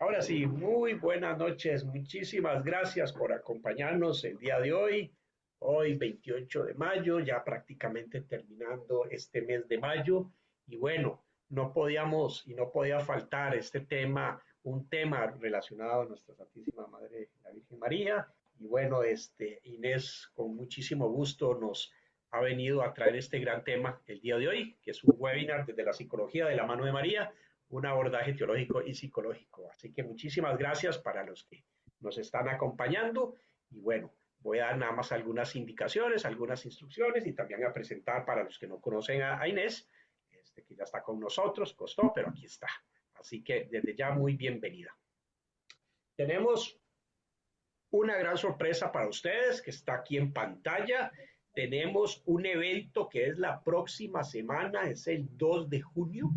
Ahora sí, muy buenas noches. Muchísimas gracias por acompañarnos el día de hoy. Hoy 28 de mayo, ya prácticamente terminando este mes de mayo. Y bueno, no podíamos y no podía faltar este tema, un tema relacionado a nuestra Santísima Madre, la Virgen María. Y bueno, Inés con muchísimo gusto nos ha venido a traer este gran tema el día de hoy, que es un webinar desde la psicología de la mano de María, un abordaje teológico y psicológico. Así que muchísimas gracias para los que nos están acompañando y bueno, voy a dar nada más algunas indicaciones, algunas instrucciones y también a presentar para los que no conocen a Inés, que ya está con nosotros, costó, pero aquí está. Así que desde ya muy bienvenida. Tenemos una gran sorpresa para ustedes que está aquí en pantalla. Tenemos un evento que es la próxima semana, es el 2 de junio.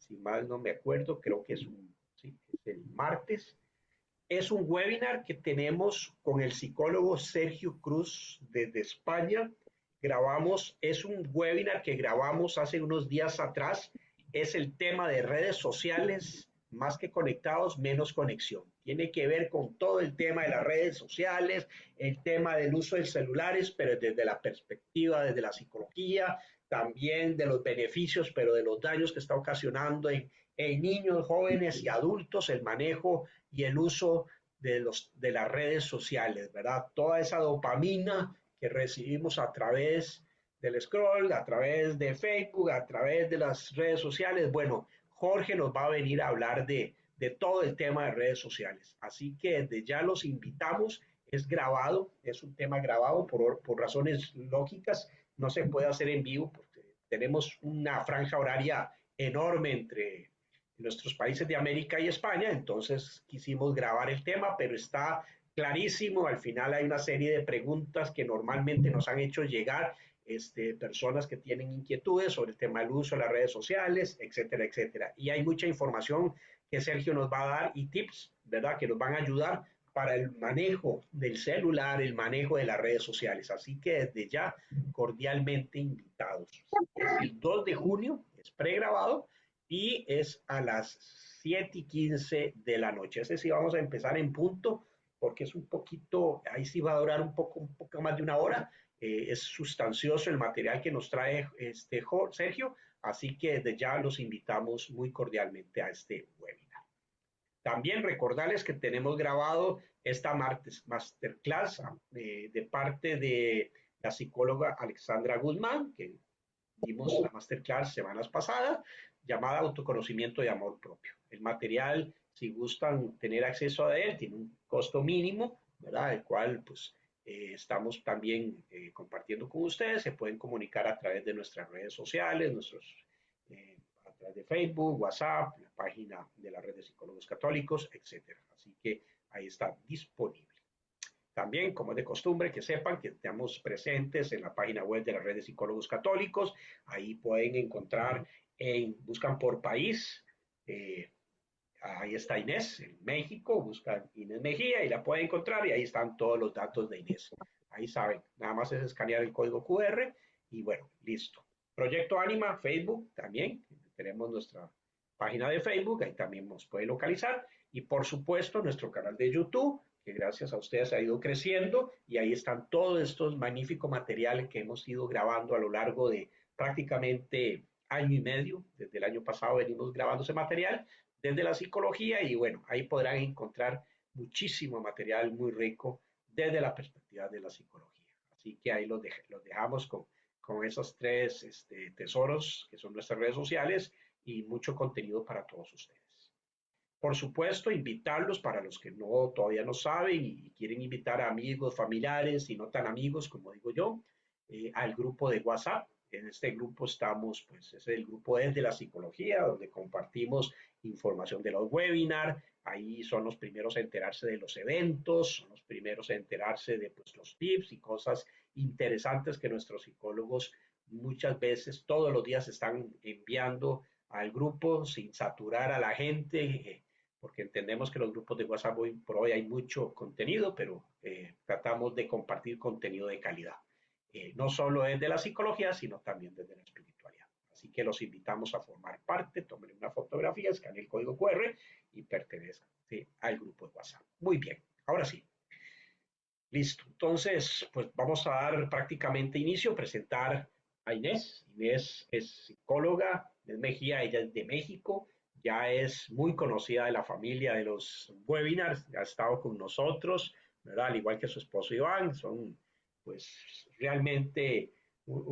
Si mal no me acuerdo, creo que sí, es el martes. Es un webinar que tenemos con el psicólogo Sergio Cruz desde España. Es un webinar que grabamos hace unos días atrás. Es el tema de redes sociales, más que conectados, menos conexión. Tiene que ver con todo el tema de las redes sociales, el tema del uso de celulares, pero desde la perspectiva, desde la psicología, también de los beneficios, pero de los daños que está ocasionando en niños, jóvenes y adultos, el manejo y el uso de las redes sociales, ¿verdad? Toda esa dopamina que recibimos a través del scroll, a través de Facebook, a través de las redes sociales. Bueno, Jorge nos va a venir a hablar de todo el tema de redes sociales. Así que desde ya los invitamos. Es grabado, es un tema grabado por razones lógicas. No se puede hacer en vivo porque tenemos una franja horaria enorme entre nuestros países de América y España, entonces quisimos grabar el tema, pero está clarísimo. Al final hay una serie de preguntas que normalmente nos han hecho llegar personas que tienen inquietudes sobre el tema del uso de las redes sociales, etcétera, etcétera. Y hay mucha información que Sergio nos va a dar y tips, ¿verdad?, que nos van a ayudar para el manejo del celular, el manejo de las redes sociales. Así que desde ya, cordialmente invitados. Es el 2 de junio, es pregrabado y es a las 7:15 de la noche. Ese sí vamos a empezar en punto porque es un poquito, ahí sí va a durar un poco más de una hora. Es sustancioso el material que nos trae Sergio, así que desde ya los invitamos muy cordialmente a este webinar. También recordarles que tenemos grabado esta masterclass de parte de la psicóloga Alexandra Guzmán, que dimos la masterclass semanas pasadas, llamada Autoconocimiento y Amor Propio. El material, si gustan tener acceso a él, tiene un costo mínimo, ¿verdad?, el cual pues estamos también compartiendo con ustedes. Se pueden comunicar a través de nuestras redes sociales, a través de Facebook, WhatsApp, la página de la red de psicólogos católicos, etcétera. Así que ahí está disponible. También, como es de costumbre, que sepan que estamos presentes en la página web de la red de psicólogos católicos. Ahí pueden encontrar, buscan por país, ahí está Inés, en México, buscan Inés Mejía y la pueden encontrar y ahí están todos los datos de Inés. Ahí saben, nada más es escanear el código QR y bueno, listo. Proyecto Ánima, Facebook también, tenemos nuestra página de Facebook, ahí también nos puede localizar y por supuesto nuestro canal de YouTube, que gracias a ustedes ha ido creciendo y ahí están todos estos magníficos materiales que hemos ido grabando a lo largo de prácticamente año y medio. Desde el año pasado venimos grabando ese material desde la psicología y bueno, ahí podrán encontrar muchísimo material muy rico desde la perspectiva de la psicología. Así que ahí los dejamos con esos tres tesoros que son nuestras redes sociales y mucho contenido para todos ustedes. Por supuesto, invitarlos para los que todavía no saben y quieren invitar a amigos, familiares y no tan amigos, como digo yo, al grupo de WhatsApp. En este grupo estamos, pues es el grupo de la psicología, donde compartimos información de los webinars. Ahí son los primeros a enterarse de los eventos, son los primeros a enterarse de pues, los tips y cosas interesantes que nuestros psicólogos muchas veces, todos los días, están enviando al grupo sin saturar a la gente, porque entendemos que los grupos de WhatsApp hoy por hoy hay mucho contenido, pero tratamos de compartir contenido de calidad. No solo desde la psicología, sino también desde la espiritualidad. Así que los invitamos a formar parte, tomen una fotografía, escaneen el código QR y pertenezcan al grupo de WhatsApp. Muy bien, ahora sí. Listo. Entonces, pues vamos a dar prácticamente inicio, presentar a Inés. Inés es psicóloga, es Mejía, ella es de México, ya es muy conocida de la familia de los webinars, ha estado con nosotros, ¿verdad? Al igual que su esposo Iván, son, pues, realmente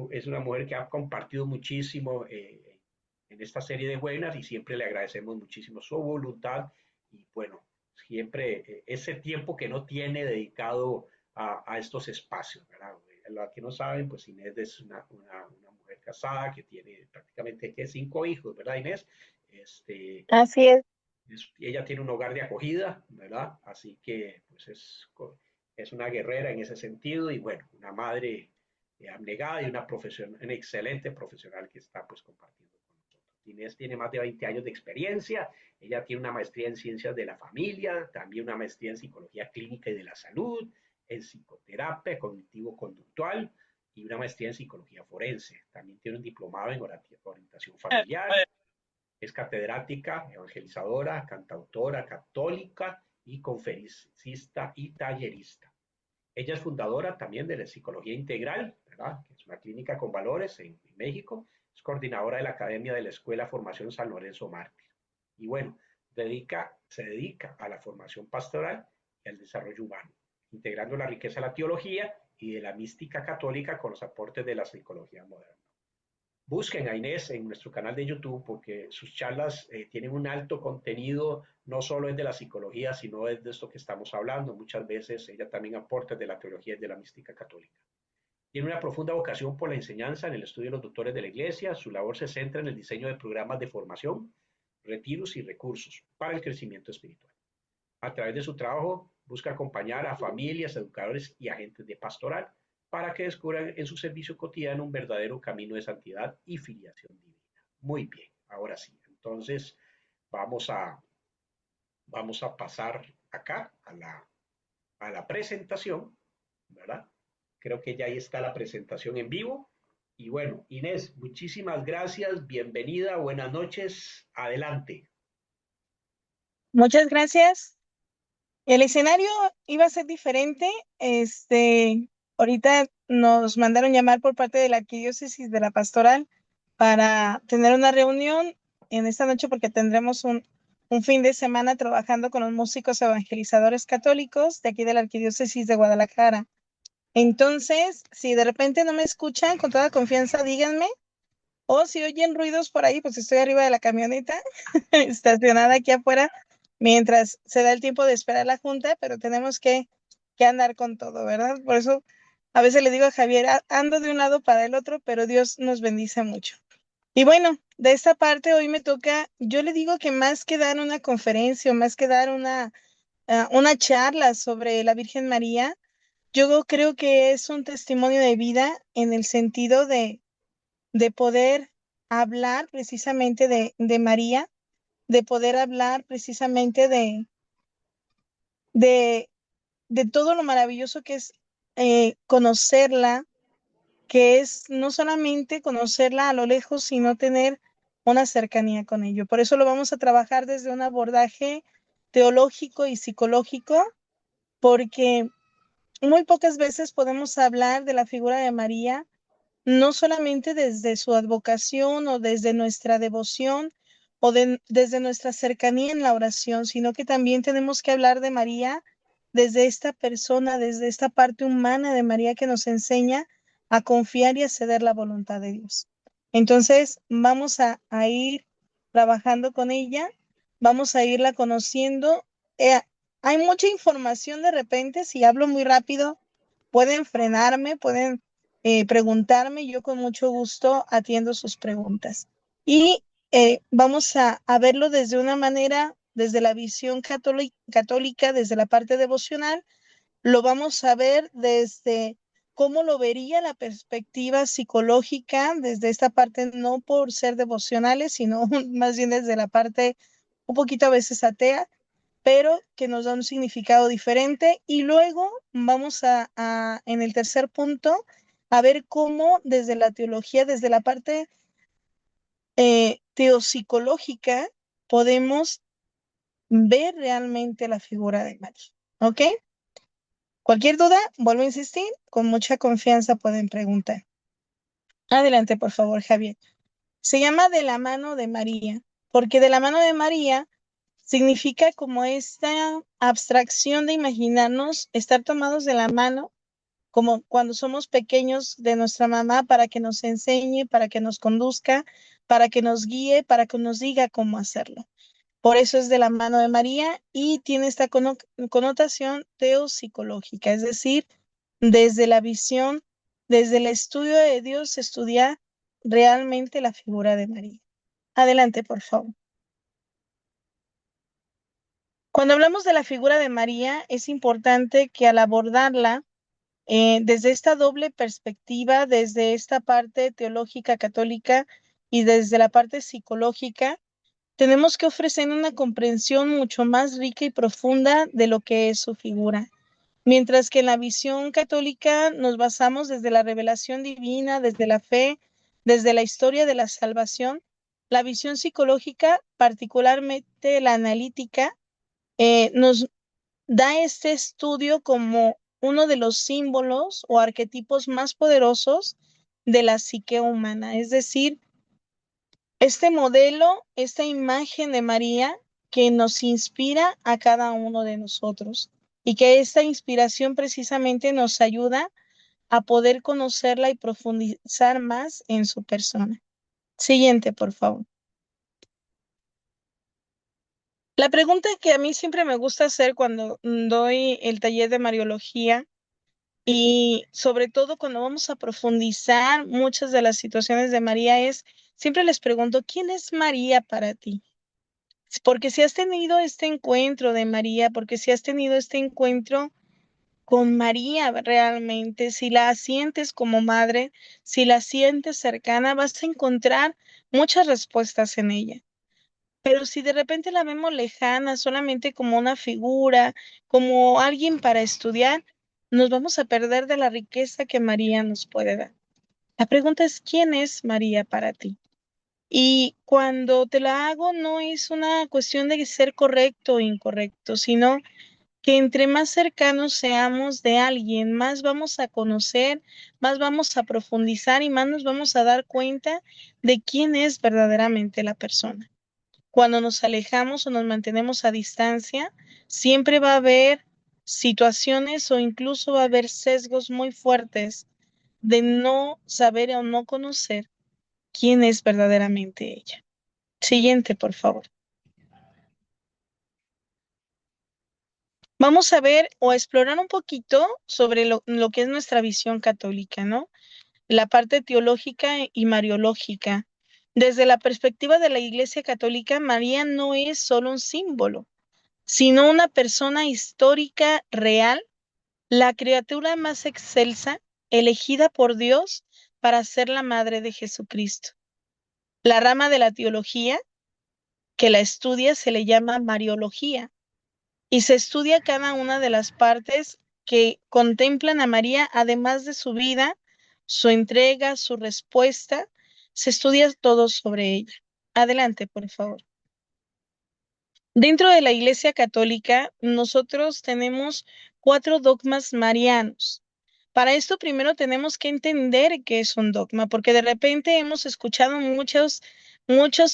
es una mujer que ha compartido muchísimo en esta serie de webinars y siempre le agradecemos muchísimo su voluntad y, bueno, siempre ese tiempo que no tiene dedicado a estos espacios, ¿verdad? Los que no saben, pues Inés es una mujer casada que tiene prácticamente que 5 hijos, ¿verdad, Inés? Este, Así es. ella tiene un hogar de acogida, ¿verdad? Así que pues es una guerrera en ese sentido y bueno, una madre abnegada y una excelente profesional que está pues compartiendo con nosotros. Inés tiene más de 20 años de experiencia, ella tiene una maestría en ciencias de la familia, también una maestría en psicología clínica y de la salud, en psicoterapia cognitivo-conductual y una maestría en psicología forense. También tiene un diplomado en orientación familiar, es catedrática, evangelizadora, cantautora católica y conferencista y tallerista. Ella es fundadora también de la Psicología Integral, ¿verdad? Que es una clínica con valores en México. Es coordinadora de la Academia de la Escuela Formación San Lorenzo Mártir. Y bueno, se dedica a la formación pastoral y al desarrollo humano, integrando la riqueza de la teología y de la mística católica con los aportes de la psicología moderna. Busquen a Inés en nuestro canal de YouTube porque sus charlas tienen un alto contenido, no solo es de la psicología, sino es de esto que estamos hablando. Muchas veces ella también aporta de la teología y de la mística católica. Tiene una profunda vocación por la enseñanza en el estudio de los doctores de la Iglesia. Su labor se centra en el diseño de programas de formación, retiros y recursos para el crecimiento espiritual. A través de su trabajo busca acompañar a familias, educadores y agentes de pastoral para que descubran en su servicio cotidiano un verdadero camino de santidad y filiación divina. Muy bien, ahora sí. Entonces vamos a, vamos a pasar acá a la presentación, ¿verdad? Creo que ya ahí está la presentación en vivo. Y bueno, Inés, muchísimas gracias, bienvenida, buenas noches, adelante. Muchas gracias. El escenario iba a ser diferente. Ahorita nos mandaron llamar por parte de la Arquidiócesis de la Pastoral para tener una reunión en esta noche porque tendremos un fin de semana trabajando con los músicos evangelizadores católicos de aquí de la Arquidiócesis de Guadalajara. Entonces, si de repente no me escuchan, con toda confianza díganme, o si oyen ruidos por ahí, pues estoy arriba de la camioneta estacionada aquí afuera mientras se da el tiempo de esperar la junta, pero tenemos que andar con todo, ¿verdad? Por eso a veces le digo a Javier, ando de un lado para el otro, pero Dios nos bendice mucho. Y bueno, de esta parte hoy me toca, yo le digo que más que dar una conferencia o más que dar una charla sobre la Virgen María, yo creo que es un testimonio de vida en el sentido de poder hablar precisamente de María, de poder hablar precisamente de, de todo lo maravilloso que es conocerla, que es no solamente conocerla a lo lejos, sino tener una cercanía con ello. Por eso lo vamos a trabajar desde un abordaje teológico y psicológico, porque muy pocas veces podemos hablar de la figura de María, no solamente desde su advocación o desde nuestra devoción o desde nuestra cercanía en la oración, sino que también tenemos que hablar de María desde esta persona, desde esta parte humana de María que nos enseña a confiar y a ceder la voluntad de Dios. Entonces, vamos a ir trabajando con ella, vamos a irla conociendo. Hay mucha información de repente, si hablo muy rápido, pueden frenarme, pueden preguntarme, yo con mucho gusto atiendo sus preguntas. Y vamos a verlo desde una manera, desde la visión católica, desde la parte devocional, lo vamos a ver desde cómo lo vería la perspectiva psicológica, desde esta parte no por ser devocionales, sino más bien desde la parte un poquito a veces atea, pero que nos da un significado diferente. Y luego vamos en el tercer punto, a ver cómo desde la teología, desde la parte teopsicológica podemos ver realmente la figura de María. ¿Ok? Cualquier duda, vuelvo a insistir, con mucha confianza pueden preguntar. Adelante, por favor, Javier. Se llama de la mano de María, porque de la mano de María significa como esta abstracción de imaginarnos estar tomados de la mano, como cuando somos pequeños de nuestra mamá, para que nos enseñe, para que nos conduzca, para que nos guíe, para que nos diga cómo hacerlo. Por eso es de la mano de María y tiene esta connotación teopsicológica, es decir, desde la visión, desde el estudio de Dios, estudiar realmente la figura de María. Adelante, por favor. Cuando hablamos de la figura de María, es importante que al abordarla desde esta doble perspectiva, desde esta parte teológica católica y desde la parte psicológica, tenemos que ofrecer una comprensión mucho más rica y profunda de lo que es su figura. Mientras que en la visión católica nos basamos desde la revelación divina, desde la fe, desde la historia de la salvación, la visión psicológica, particularmente la analítica, nos da este estudio como uno de los símbolos o arquetipos más poderosos de la psique humana, es decir, este modelo, esta imagen de María que nos inspira a cada uno de nosotros y que esta inspiración precisamente nos ayuda a poder conocerla y profundizar más en su persona. Siguiente, por favor. La pregunta que a mí siempre me gusta hacer cuando doy el taller de Mariología y sobre todo cuando vamos a profundizar muchas de las situaciones de María es, siempre les pregunto, ¿quién es María para ti? Porque si has tenido este encuentro de María, porque si has tenido este encuentro con María realmente, si la sientes como madre, si la sientes cercana, vas a encontrar muchas respuestas en ella. Pero si de repente la vemos lejana, solamente como una figura, como alguien para estudiar, nos vamos a perder de la riqueza que María nos puede dar. La pregunta es, ¿quién es María para ti? Y cuando te la hago, no es una cuestión de ser correcto o incorrecto, sino que entre más cercanos seamos de alguien, más vamos a conocer, más vamos a profundizar y más nos vamos a dar cuenta de quién es verdaderamente la persona. Cuando nos alejamos o nos mantenemos a distancia, siempre va a haber situaciones o incluso va a haber sesgos muy fuertes de no saber o no conocer quién es verdaderamente ella. Siguiente, por favor. Vamos a ver o a explorar un poquito sobre lo que es nuestra visión católica, ¿no? La parte teológica y mariológica. Desde la perspectiva de la Iglesia Católica, María no es solo un símbolo, sino una persona histórica real, la criatura más excelsa, elegida por Dios para ser la madre de Jesucristo. La rama de la teología que la estudia se le llama Mariología y se estudia cada una de las partes que contemplan a María, además de su vida, su entrega, su respuesta, se estudia todo sobre ella. Adelante, por favor. Dentro de la Iglesia Católica, nosotros tenemos 4 dogmas marianos. Para esto primero tenemos que entender qué es un dogma, porque de repente hemos escuchado muchos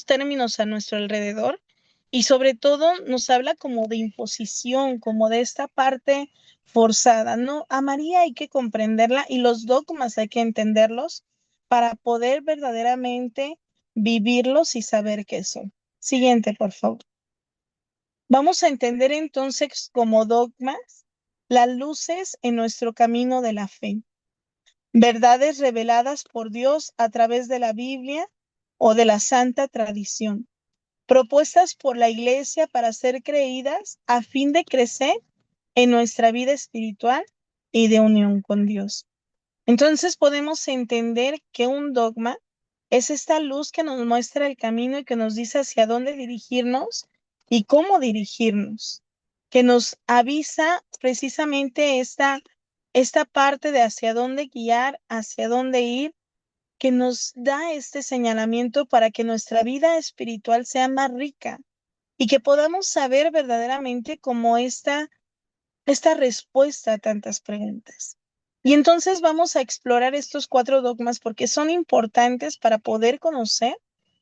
términos a nuestro alrededor y sobre todo nos habla como de imposición, como de esta parte forzada, ¿no? A María hay que comprenderla y los dogmas hay que entenderlos para poder verdaderamente vivirlos y saber qué son. Siguiente, por favor. Vamos a entender entonces como dogmas las luces en nuestro camino de la fe, verdades reveladas por Dios a través de la Biblia o de la santa tradición, propuestas por la Iglesia para ser creídas a fin de crecer en nuestra vida espiritual y de unión con Dios. Entonces podemos entender que un dogma es esta luz que nos muestra el camino y que nos dice hacia dónde dirigirnos y cómo dirigirnos, que nos avisa precisamente esta parte de hacia dónde guiar, hacia dónde ir que nos da este señalamiento para que nuestra vida espiritual sea más rica y que podamos saber verdaderamente cómo esta respuesta a tantas preguntas. Y entonces vamos a explorar estos 4 dogmas porque son importantes para poder conocer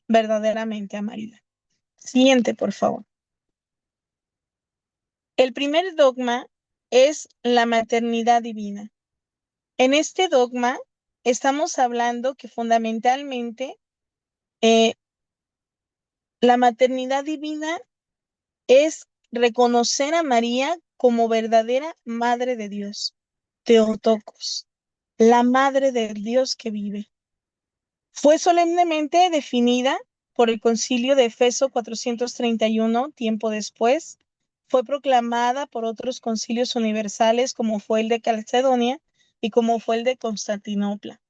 verdaderamente a María. Siguiente, por favor. El primer dogma es la maternidad divina. En este dogma estamos hablando que fundamentalmente la maternidad divina es reconocer a María como verdadera Madre de Dios, Theotokos, la Madre del Dios que vive. Fue solemnemente definida por el Concilio de Éfeso 431, tiempo después. Fue proclamada por otros concilios universales como fue el de Calcedonia y como fue el de Constantinopla.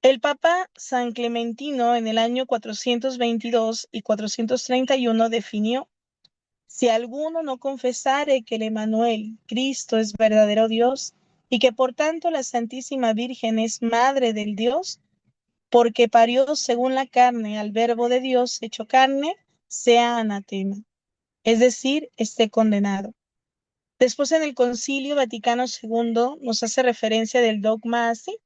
El Papa San Clementino en el año 422 y 431 definió: si alguno no confesare que el Emmanuel, Cristo, es verdadero Dios, y que por tanto la Santísima Virgen es Madre del Dios, porque parió según la carne al Verbo de Dios hecho carne, sea anatema, es decir, esté condenado. Después en el Concilio Vaticano II nos hace referencia del dogma así: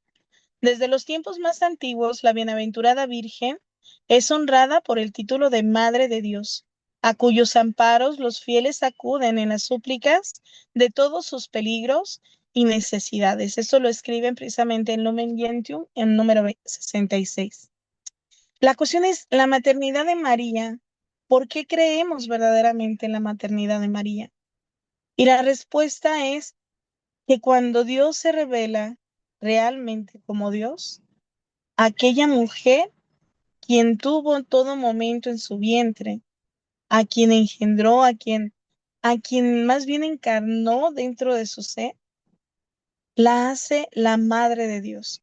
desde los tiempos más antiguos, la bienaventurada Virgen es honrada por el título de Madre de Dios, a cuyos amparos los fieles acuden en las súplicas de todos sus peligros y necesidades. Esto lo escriben precisamente en Lumen Gentium, en número 66. La cuestión es la maternidad de María. ¿Por qué creemos verdaderamente en la maternidad de María? Y la respuesta es que cuando Dios se revela realmente como Dios, aquella mujer quien tuvo en todo momento en su vientre, a quien engendró, a quien más bien encarnó dentro de su ser, la hace la Madre de Dios.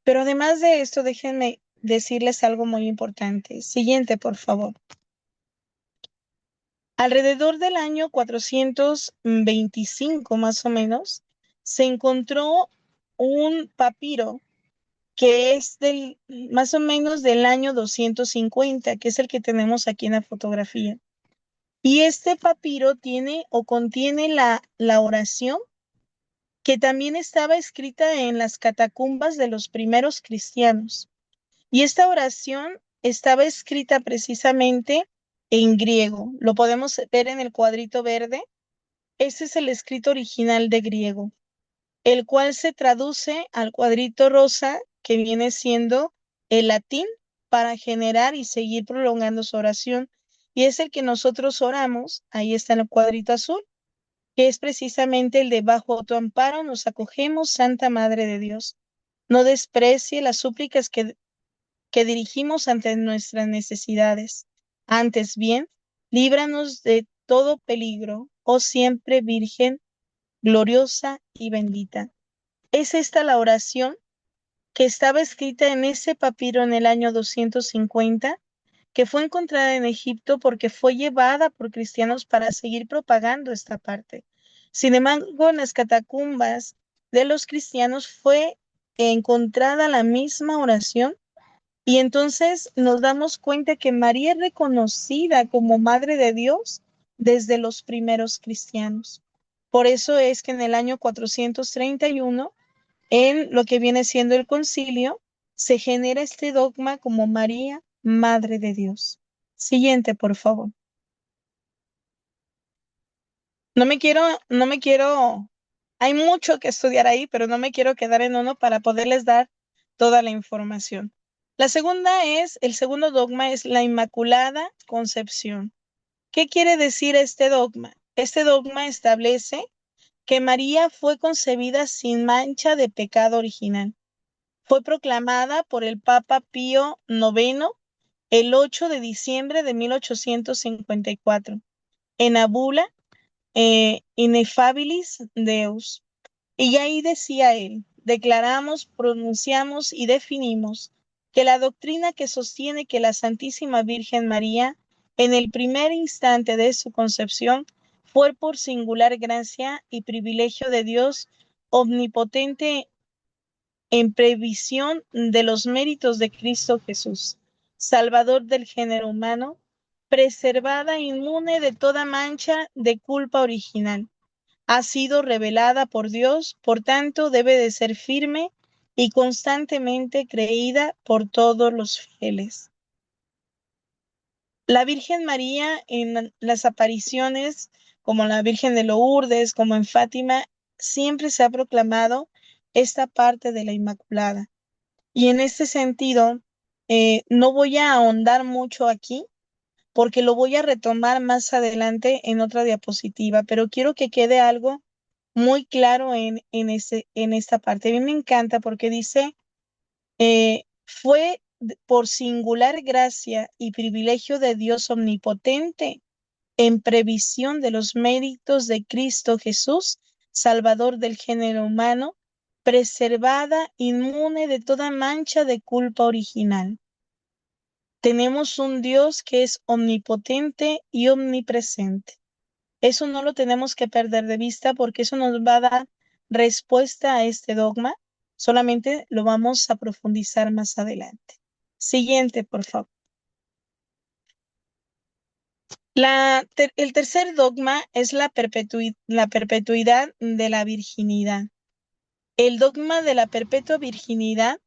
Pero además de esto, déjenme decirles algo muy importante. Siguiente, por favor. Alrededor del año 425, más o menos, se encontró un papiro que es más o menos del año 250, que es el que tenemos aquí en la fotografía. Y este papiro tiene o contiene la oración que también estaba escrita en las catacumbas de los primeros cristianos. Y esta oración estaba escrita precisamente en griego. Lo podemos ver en el cuadrito verde. Ese es el escrito original de griego, el cual se traduce al cuadrito rosa, que viene siendo el latín, para generar y seguir prolongando su oración. Y es el que nosotros oramos, ahí está en el cuadrito azul, que es precisamente el de: bajo tu amparo nos acogemos, Santa Madre de Dios. No desprecie las súplicas que dirigimos ante nuestras necesidades. Antes bien, líbranos de todo peligro, oh siempre Virgen, gloriosa y bendita. Es esta la oración que estaba escrita en ese papiro en el año 250, que fue encontrada en Egipto porque fue llevada por cristianos para seguir propagando esta parte. Sin embargo, en las catacumbas de los cristianos fue encontrada la misma oración, y entonces nos damos cuenta que María es reconocida como Madre de Dios desde los primeros cristianos. Por eso es que en el año 431, en lo que viene siendo el concilio, se genera este dogma como María, Madre de Dios. Siguiente, por favor. No me quiero, hay mucho que estudiar ahí, pero no me quiero quedar en uno para poderles dar toda la información. El segundo dogma es la Inmaculada Concepción. ¿Qué quiere decir este dogma? Este dogma establece que María fue concebida sin mancha de pecado original. Fue proclamada por el Papa Pío IX el 8 de diciembre de 1854 en la bula Ineffabilis Deus. Y ahí decía él: declaramos, pronunciamos y definimos que la doctrina que sostiene que la Santísima Virgen María, en el primer instante de su concepción, fue por singular gracia y privilegio de Dios omnipotente en previsión de los méritos de Cristo Jesús, Salvador del género humano, preservada inmune de toda mancha de culpa original. Ha sido revelada por Dios, por tanto debe de ser firme y constantemente creída por todos los fieles. La Virgen María en las apariciones, como la Virgen de Lourdes, como en Fátima, siempre se ha proclamado esta parte de la Inmaculada. Y en este sentido, no voy a ahondar mucho aquí, porque lo voy a retomar más adelante en otra diapositiva, pero quiero que quede algo muy claro en esta parte. A mí me encanta porque dice, fue por singular gracia y privilegio de Dios omnipotente, en previsión de los méritos de Cristo Jesús, Salvador del género humano, preservada inmune de toda mancha de culpa original. Tenemos un Dios que es omnipotente y omnipresente. Eso no lo tenemos que perder de vista porque eso nos va a dar respuesta a este dogma. Solamente lo vamos a profundizar más adelante. Siguiente, por favor. El tercer dogma es la perpetuidad de la virginidad. El dogma de la perpetua virginidad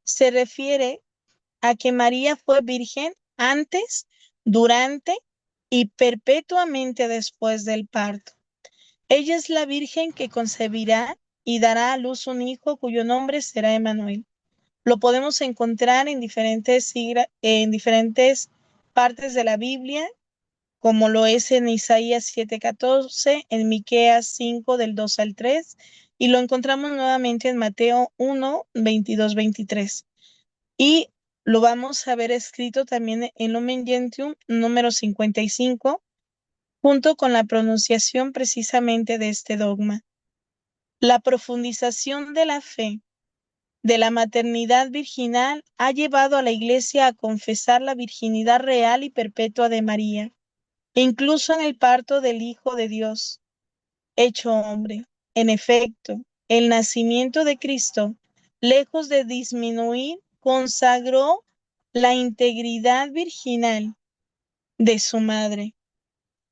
se refiere a que María fue virgen antes, durante y perpetuamente después del parto. Ella es la virgen que concebirá y dará a luz un hijo cuyo nombre será Emmanuel. Lo podemos encontrar en diferentes partes de la Biblia, como lo es en Isaías 7:14, en Miqueas 5 del 2 al 3, y lo encontramos nuevamente en Mateo 1, 22, 23. Y lo vamos a ver escrito también en Lumen Gentium número 55, junto con la pronunciación precisamente de este dogma. La profundización de la fe de la maternidad virginal ha llevado a la Iglesia a confesar la virginidad real y perpetua de María, incluso en el parto del Hijo de Dios, hecho hombre. En efecto, el nacimiento de Cristo, lejos de disminuir, consagró la integridad virginal de su madre.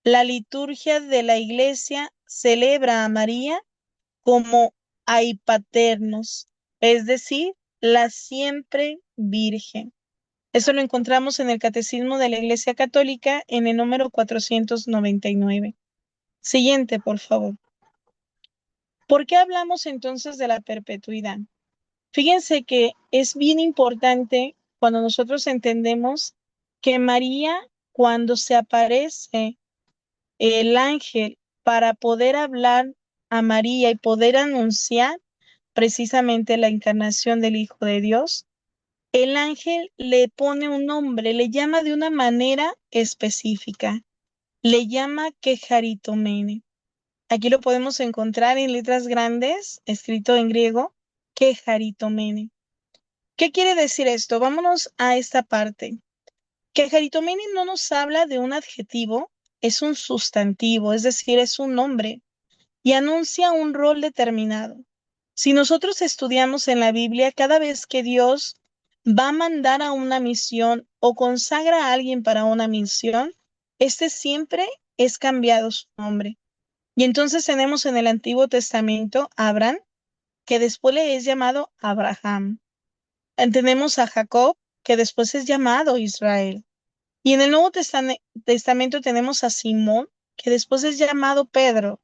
La liturgia de la Iglesia celebra a María como aipaternos, es decir, la siempre virgen. Eso lo encontramos en el Catecismo de la Iglesia Católica en el número 499. Siguiente, por favor. ¿Por qué hablamos entonces de la perpetuidad? Fíjense que es bien importante cuando nosotros entendemos que María, cuando se aparece el ángel para poder hablar a María y poder anunciar precisamente la encarnación del Hijo de Dios, el ángel le pone un nombre, le llama de una manera específica, le llama Kejaritomene. Aquí lo podemos encontrar en letras grandes, escrito en griego, Kejaritomene. ¿Qué quiere decir esto? Vámonos a esta parte. Kejaritomene no nos habla de un adjetivo, es un sustantivo, es decir, es un nombre, y anuncia un rol determinado. Si nosotros estudiamos en la Biblia, cada vez que Dios va a mandar a una misión o consagra a alguien para una misión, este siempre es cambiado su nombre. Y entonces tenemos en el Antiguo Testamento a Abraham, que después le es llamado Abraham. Tenemos a Jacob, que después es llamado Israel. Y en el Nuevo Testamento tenemos a Simón, que después es llamado Pedro.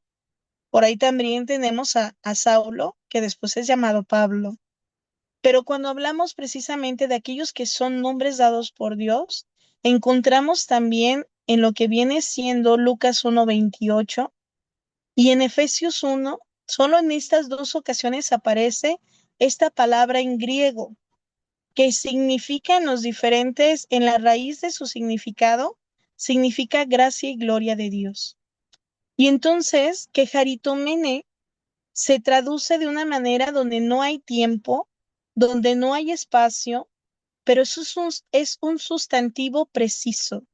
Por ahí también tenemos a Saulo, que después es llamado Pablo. Pero cuando hablamos precisamente de aquellos que son nombres dados por Dios, encontramos también en lo que viene siendo Lucas 1:28 y en Efesios 1, solo en estas dos ocasiones aparece esta palabra en griego, que significa en la raíz de su significado, significa gracia y gloria de Dios. Y entonces, Kejaritomene se traduce de una manera donde no hay tiempo, donde no hay espacio, pero eso es un sustantivo preciso.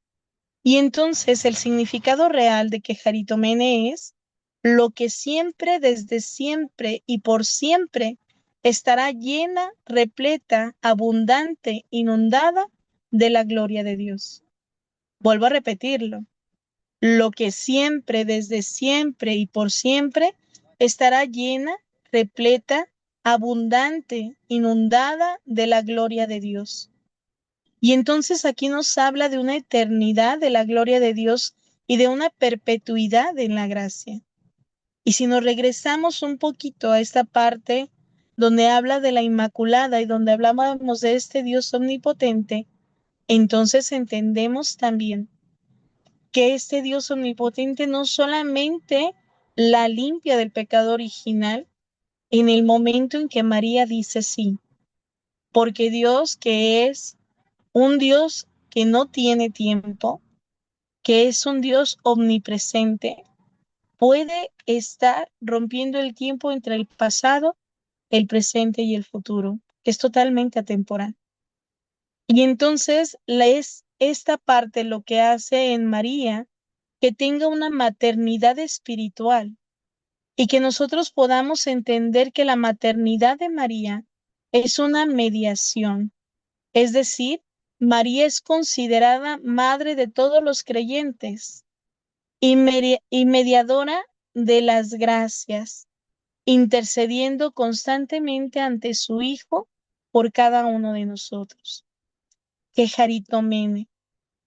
Y entonces el significado real de Kejaritomene es lo que siempre, desde siempre y por siempre estará llena, repleta, abundante, inundada de la gloria de Dios. Vuelvo a repetirlo. Lo que siempre, desde siempre y por siempre, estará llena, repleta, abundante, inundada de la gloria de Dios. Y entonces aquí nos habla de una eternidad de la gloria de Dios y de una perpetuidad en la gracia. Y si nos regresamos un poquito a esta parte donde habla de la Inmaculada y donde hablábamos de este Dios omnipotente, entonces entendemos también que este Dios omnipotente no solamente la limpia del pecado original en el momento en que María dice sí, porque Dios, que es un Dios que no tiene tiempo, que es un Dios omnipresente, puede estar rompiendo el tiempo entre el pasado, el presente y el futuro, que es totalmente atemporal. Y entonces es esta parte lo que hace en María que tenga una maternidad espiritual y que nosotros podamos entender que la maternidad de María es una mediación. Es decir, María es considerada madre de todos los creyentes y mediadora de las gracias, intercediendo constantemente ante su Hijo por cada uno de nosotros. Que Jaritomene,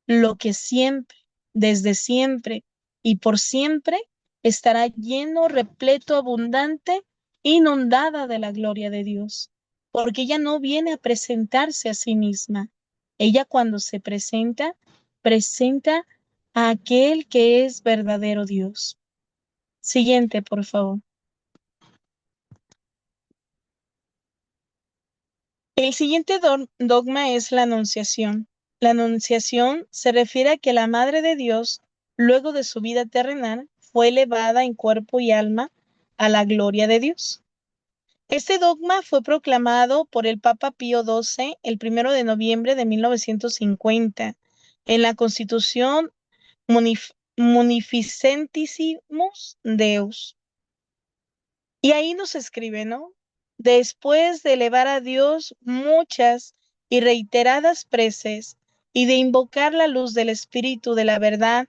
lo que siempre, desde siempre y por siempre, estará lleno, repleto, abundante, inundada de la gloria de Dios, porque ella no viene a presentarse a sí misma. Ella cuando se presenta, presenta a aquel que es verdadero Dios. Siguiente, por favor. El siguiente dogma es la Anunciación. La Anunciación se refiere a que la Madre de Dios, luego de su vida terrenal, fue elevada en cuerpo y alma a la gloria de Dios. Este dogma fue proclamado por el Papa Pío XII el 1 de noviembre de 1950 en la Constitución Munificentissimus Deus. Y ahí nos escribe, ¿no? Después de elevar a Dios muchas y reiteradas preces y de invocar la luz del Espíritu de la verdad,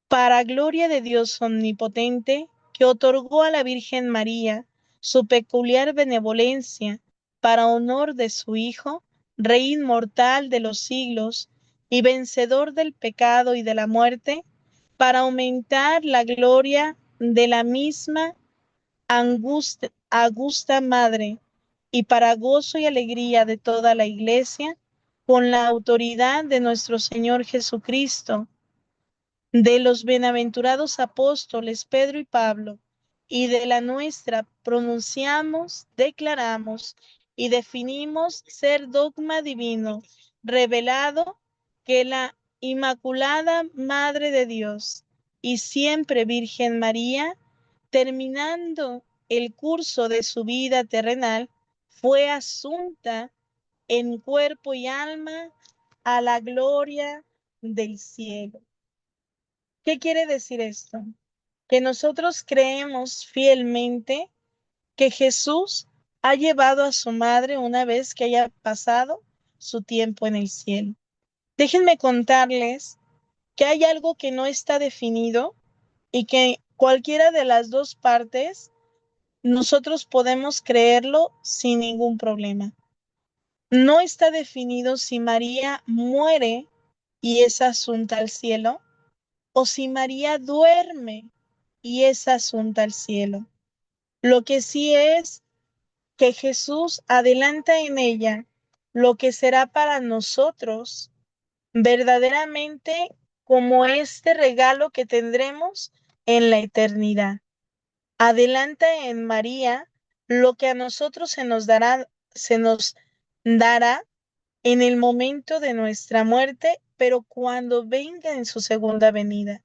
para gloria de Dios omnipotente, que otorgó a la Virgen María su peculiar benevolencia para honor de su Hijo, Rey inmortal de los siglos y vencedor del pecado y de la muerte, para aumentar la gloria de la misma augusta Madre, y para gozo y alegría de toda la Iglesia, con la autoridad de nuestro Señor Jesucristo, de los bienaventurados apóstoles Pedro y Pablo, y de la nuestra, pronunciamos, declaramos y definimos ser dogma divino, revelado que la Inmaculada Madre de Dios y siempre Virgen María, terminando el curso de su vida terrenal, fue asunta en cuerpo y alma a la gloria del cielo. ¿Qué quiere decir esto? Que nosotros creemos fielmente que Jesús ha llevado a su madre una vez que haya pasado su tiempo en el cielo. Déjenme contarles que hay algo que no está definido y que cualquiera de las dos partes nosotros podemos creerlo sin ningún problema. No está definido si María muere y es asunta al cielo o si María duerme y es asunta al cielo. Lo que sí es que Jesús adelanta en ella lo que será para nosotros verdaderamente como este regalo que tendremos en la eternidad. Adelanta en María lo que a nosotros se nos dará en el momento de nuestra muerte, pero cuando venga en su segunda venida,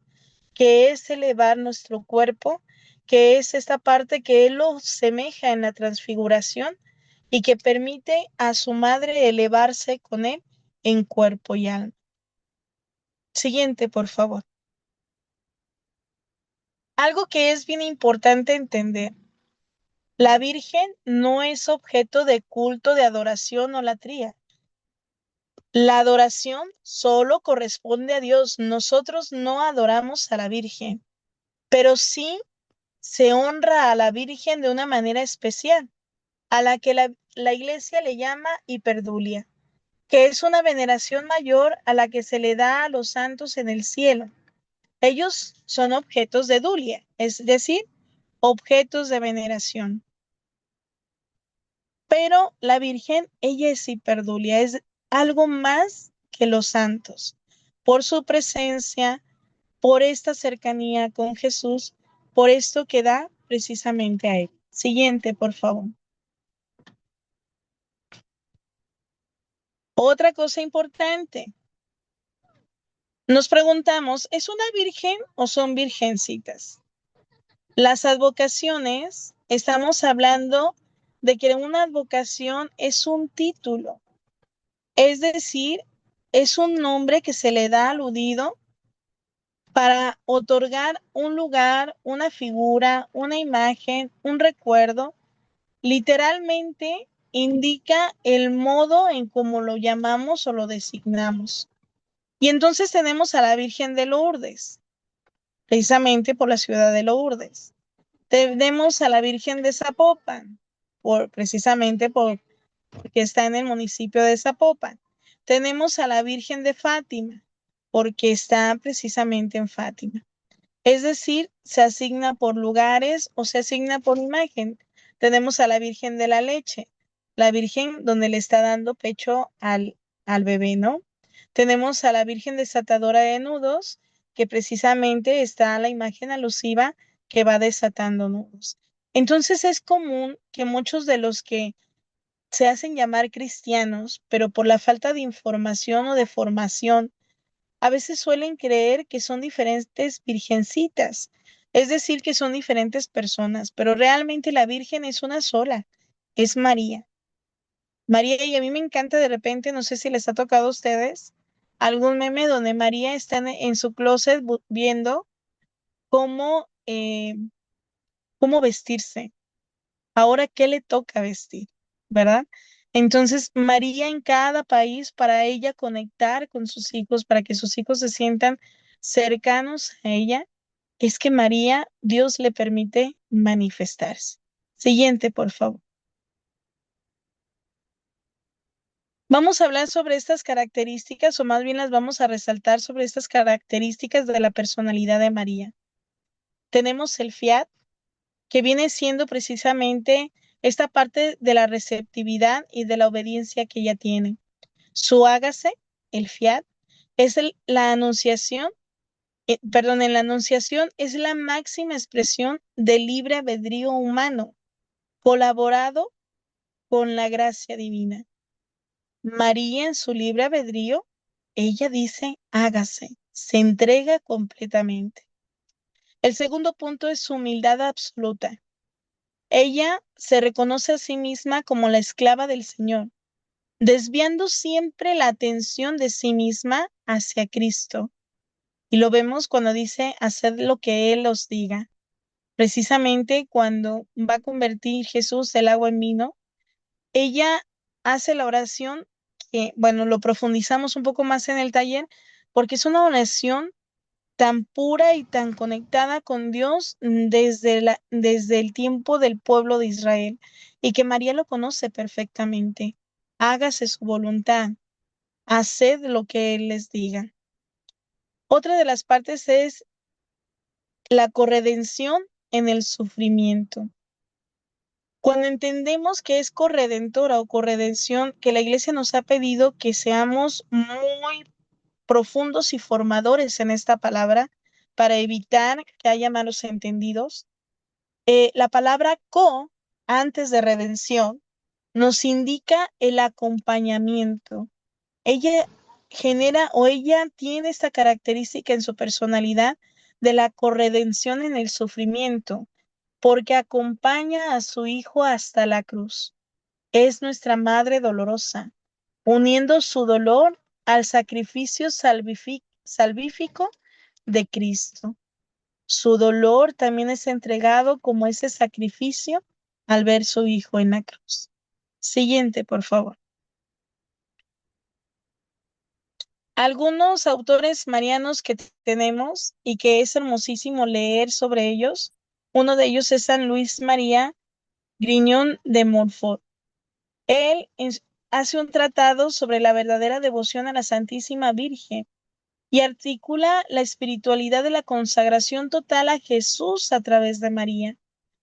que es elevar nuestro cuerpo, que es esta parte que Él lo semeja en la transfiguración y que permite a su madre elevarse con Él en cuerpo y alma. Siguiente, por favor. Algo que es bien importante entender. La Virgen no es objeto de culto, de adoración o latría. La adoración solo corresponde a Dios. Nosotros no adoramos a la Virgen, pero sí se honra a la Virgen de una manera especial, a la que la Iglesia le llama hiperdulia, que es una veneración mayor a la que se le da a los santos en el cielo. Ellos son objetos de dulia, es decir, objetos de veneración. Pero la Virgen, ella es hiperdulia, es algo más que los santos, por su presencia, por esta cercanía con Jesús, por esto que da precisamente a él. Siguiente, por favor. Otra cosa importante, nos preguntamos, ¿es una virgen o son virgencitas? Las advocaciones, estamos hablando de que una advocación es un título, es decir, es un nombre que se le da aludido para otorgar un lugar, una figura, una imagen, un recuerdo. Literalmente indica el modo en cómo lo llamamos o lo designamos. Y entonces tenemos a la Virgen de Lourdes, precisamente por la ciudad de Lourdes. Tenemos a la Virgen de Zapopan, precisamente porque está en el municipio de Zapopan. Tenemos a la Virgen de Fátima, porque está precisamente en Fátima. Es decir, se asigna por lugares o se asigna por imagen. Tenemos a la Virgen de la Leche, la Virgen donde le está dando pecho al bebé, ¿no? Tenemos a la Virgen desatadora de nudos, que precisamente está la imagen alusiva que va desatando nudos. Entonces es común que muchos de los que se hacen llamar cristianos, pero por la falta de información o de formación, a veces suelen creer que son diferentes virgencitas, es decir, que son diferentes personas, pero realmente la Virgen es una sola, es María. María, y a mí me encanta de repente, no sé si les ha tocado a ustedes, algún meme donde María está en su closet viendo cómo, cómo vestirse. Ahora, ¿qué le toca vestir? ¿Verdad? Entonces, María en cada país, para ella conectar con sus hijos, para que sus hijos se sientan cercanos a ella, es que María, Dios le permite manifestarse. Siguiente, por favor. Vamos a hablar sobre estas características, o más bien las vamos a resaltar sobre estas características de la personalidad de María. Tenemos el fiat, que viene siendo precisamente esta parte de la receptividad y de la obediencia que ella tiene. Su hágase, el fiat, es la anunciación, en la anunciación es la máxima expresión del libre albedrío humano, colaborado con la gracia divina. María en su libre albedrío, ella dice, hágase, se entrega completamente. El segundo punto es su humildad absoluta. Ella se reconoce a sí misma como la esclava del Señor, desviando siempre la atención de sí misma hacia Cristo. Y lo vemos cuando dice, haced lo que Él os diga. Precisamente cuando va a convertir Jesús el agua en vino, ella hace la oración que, bueno, lo profundizamos un poco más en el taller, porque es una oración tan pura y tan conectada con Dios desde el tiempo del pueblo de Israel, y que María lo conoce perfectamente. Hágase su voluntad, haced lo que Él les diga. Otra de las partes es la corredención en el sufrimiento. Cuando entendemos que es corredentora o corredención, que la iglesia nos ha pedido que seamos muy profundos y formadores en esta palabra para evitar que haya malos entendidos. La palabra antes de redención, nos indica el acompañamiento. Ella genera o ella tiene esta característica en su personalidad de la corredención en el sufrimiento, porque acompaña a su hijo hasta la cruz. Es nuestra madre dolorosa, uniendo su dolor al sacrificio salvífico de Cristo. Su dolor también es entregado como ese sacrificio al ver su hijo en la cruz. Siguiente, por favor. Algunos autores marianos que tenemos y que es hermosísimo leer sobre ellos. Uno de ellos es San Luis María Grignon de Montfort. Él hace un tratado sobre la verdadera devoción a la Santísima Virgen y articula la espiritualidad de la consagración total a Jesús a través de María,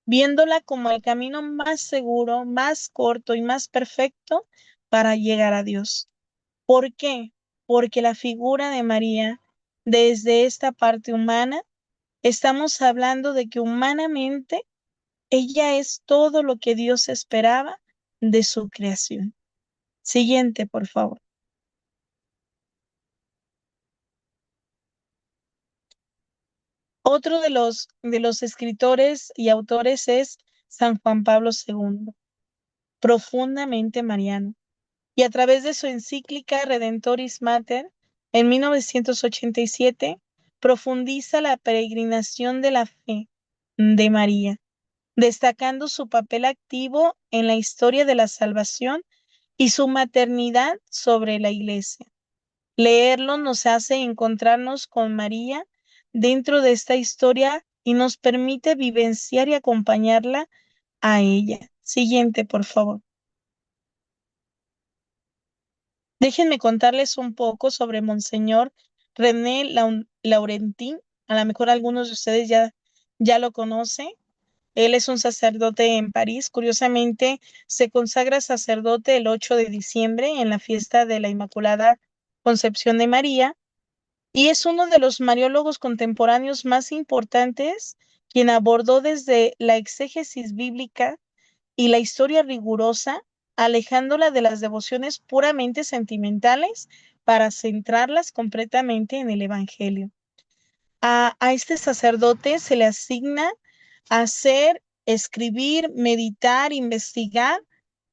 viéndola como el camino más seguro, más corto y más perfecto para llegar a Dios. ¿Por qué? Porque la figura de María, desde esta parte humana, estamos hablando de que humanamente ella es todo lo que Dios esperaba de su creación. Siguiente, por favor. Otro de los escritores y autores es San Juan Pablo II, profundamente mariano. Y a través de su encíclica Redentoris Mater, en 1987, profundiza la peregrinación de la fe de María, destacando su papel activo en la historia de la salvación y su maternidad sobre la Iglesia. Leerlo nos hace encontrarnos con María dentro de esta historia y nos permite vivenciar y acompañarla a ella. Siguiente, por favor. Déjenme contarles un poco sobre Monseñor René Laurentin. A lo mejor algunos de ustedes ya lo conocen. Él es un sacerdote en París. Curiosamente, se consagra sacerdote el 8 de diciembre en la fiesta de la Inmaculada Concepción de María y es uno de los mariólogos contemporáneos más importantes, quien abordó desde la exégesis bíblica y la historia rigurosa, alejándola de las devociones puramente sentimentales para centrarlas completamente en el Evangelio. A este sacerdote se le asigna hacer, escribir, meditar, investigar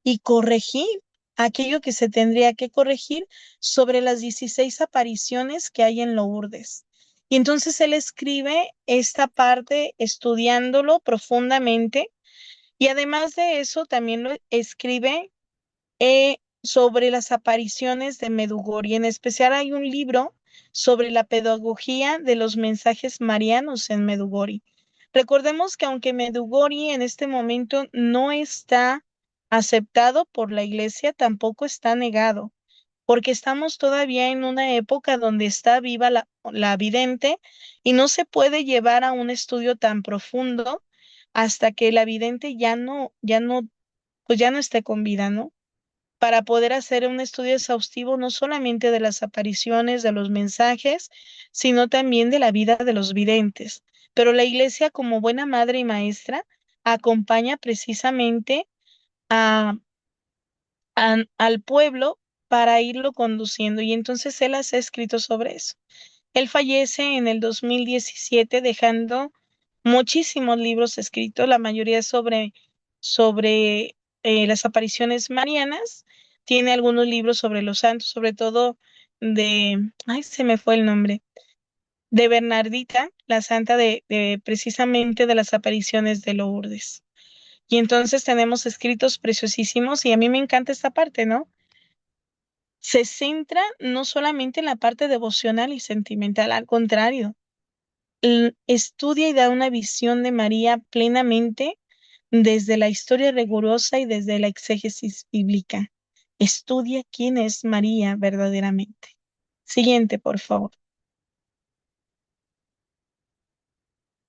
y corregir aquello que se tendría que corregir sobre las 16 apariciones que hay en Lourdes. Y entonces él escribe esta parte estudiándolo profundamente y además de eso también lo escribe sobre las apariciones de Medjugorje. En especial hay un libro sobre la pedagogía de los mensajes marianos en Medjugorje. Recordemos que aunque Medjugorje en este momento no está aceptado por la Iglesia, tampoco está negado, porque estamos todavía en una época donde está viva la vidente y no se puede llevar a un estudio tan profundo hasta que la vidente pues ya no esté con vida, ¿no? Para poder hacer un estudio exhaustivo no solamente de las apariciones, de los mensajes, sino también de la vida de los videntes. Pero la iglesia, como buena madre y maestra, acompaña precisamente a, al pueblo para irlo conduciendo. Y entonces él has escrito sobre eso. Él fallece en el 2017 dejando muchísimos libros escritos, la mayoría sobre las apariciones marianas. Tiene algunos libros sobre los santos, sobre todo ay, se me fue el nombre, de Bernardita, la santa precisamente de las apariciones de Lourdes. Y entonces tenemos escritos preciosísimos y a mí me encanta esta parte, ¿no? Se centra no solamente en la parte devocional y sentimental, al contrario, estudia y da una visión de María plenamente desde la historia rigurosa y desde la exégesis bíblica. Estudia quién es María verdaderamente. Siguiente, por favor.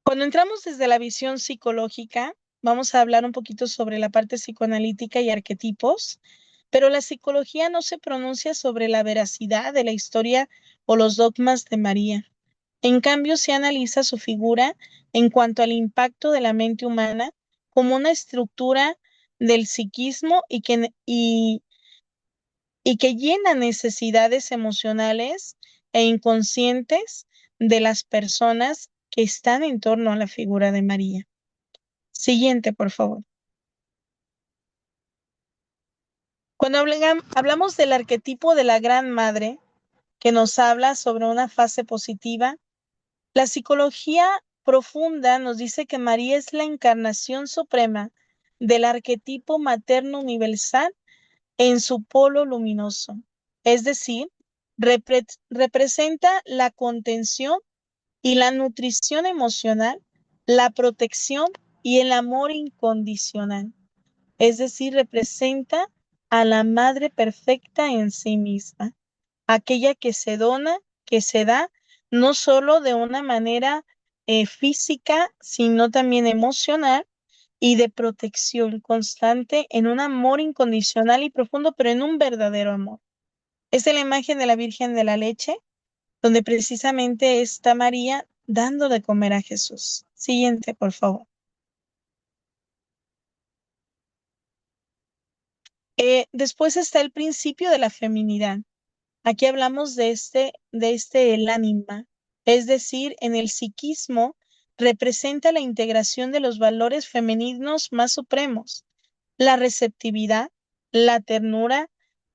Cuando entramos desde la visión psicológica, vamos a hablar un poquito sobre la parte psicoanalítica y arquetipos, pero la psicología no se pronuncia sobre la veracidad de la historia o los dogmas de María. En cambio, se analiza su figura en cuanto al impacto de la mente humana como una estructura del psiquismo y que llena necesidades emocionales e inconscientes de las personas que están en torno a la figura de María. Siguiente, por favor. Cuando hablamos del arquetipo de la Gran Madre, que nos habla sobre una fase positiva, la psicología profunda nos dice que María es la encarnación suprema del arquetipo materno universal en su polo luminoso. Es decir, representa la contención y la nutrición emocional, la protección y el amor incondicional. Es decir, representa a la madre perfecta en sí misma, aquella que se dona, que se da, no solo de una manera física, sino también emocional y de protección constante en un amor incondicional y profundo, pero en un verdadero amor. Esta es la imagen de la Virgen de la Leche, donde precisamente está María dando de comer a Jesús. Siguiente, por favor. Después está el principio de la feminidad. Aquí hablamos de el ánima, es decir, en el psiquismo representa la integración de los valores femeninos más supremos, la receptividad, la ternura,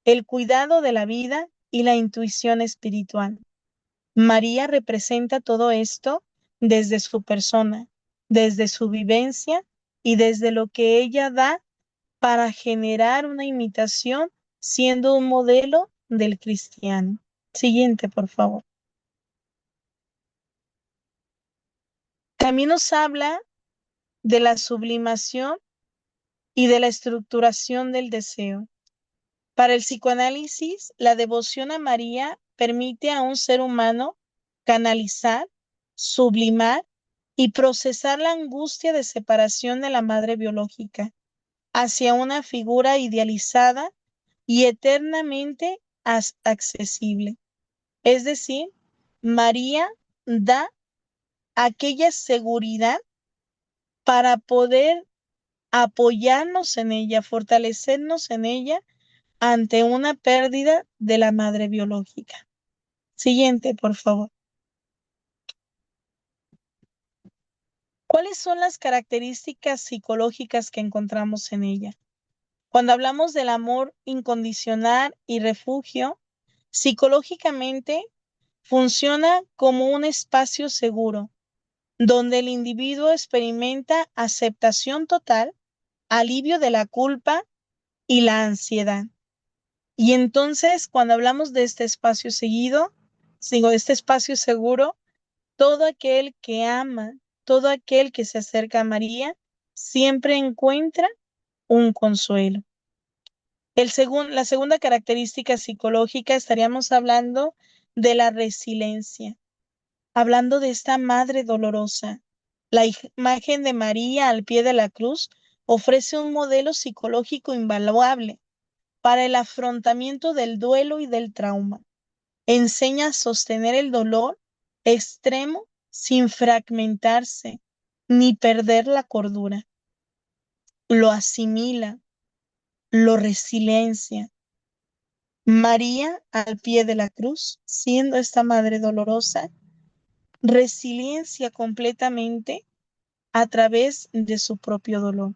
el cuidado de la vida y la intuición espiritual. María representa todo esto desde su persona, desde su vivencia y desde lo que ella da para generar una imitación siendo un modelo del cristiano. Siguiente, por favor. También nos habla de la sublimación y de la estructuración del deseo. Para el psicoanálisis, la devoción a María permite a un ser humano canalizar, sublimar y procesar la angustia de separación de la madre biológica hacia una figura idealizada y eternamente accesible. Es decir, María da aquella seguridad para poder apoyarnos en ella, fortalecernos en ella ante una pérdida de la madre biológica. Siguiente, por favor. ¿Cuáles son las características psicológicas que encontramos en ella? Cuando hablamos del amor incondicional y refugio, psicológicamente funciona como un espacio seguro, donde el individuo experimenta aceptación total, alivio de la culpa y la ansiedad. Y entonces, cuando hablamos de este espacio este espacio seguro, todo aquel que ama, todo aquel que se acerca a María, siempre encuentra un consuelo. La segunda característica psicológica, estaríamos hablando de la resiliencia, hablando de esta madre dolorosa. La imagen de María al pie de la cruz ofrece un modelo psicológico invaluable para el afrontamiento del duelo y del trauma. Enseña a sostener el dolor extremo sin fragmentarse ni perder la cordura. Lo asimila, lo resiliencia. María al pie de la cruz, siendo esta madre dolorosa, resiliencia completamente a través de su propio dolor.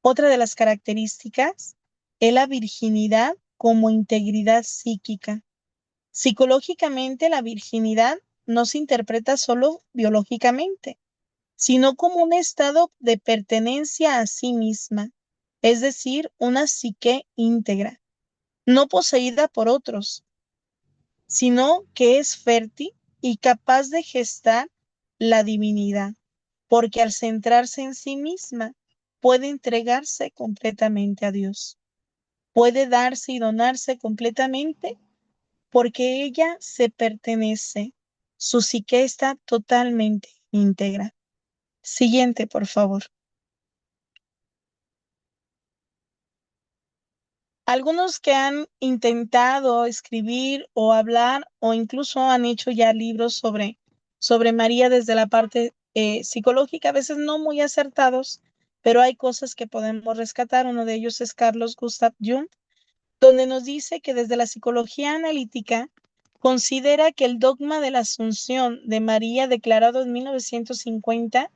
Otra de las características es la virginidad como integridad psíquica. Psicológicamente, la virginidad no se interpreta solo biológicamente, sino como un estado de pertenencia a sí misma, es decir, una psique íntegra, no poseída por otros, sino que es fértil y capaz de gestar la divinidad, porque al centrarse en sí misma, puede entregarse completamente a Dios, puede darse y donarse completamente porque ella se pertenece, su psique está totalmente íntegra. Siguiente, por favor. Algunos que han intentado escribir o hablar o incluso han hecho ya libros sobre María desde la parte psicológica, a veces no muy acertados, pero hay cosas que podemos rescatar. Uno de ellos es Carlos Gustav Jung, donde nos dice que desde la psicología analítica considera que el dogma de la Asunción de María declarado en 1950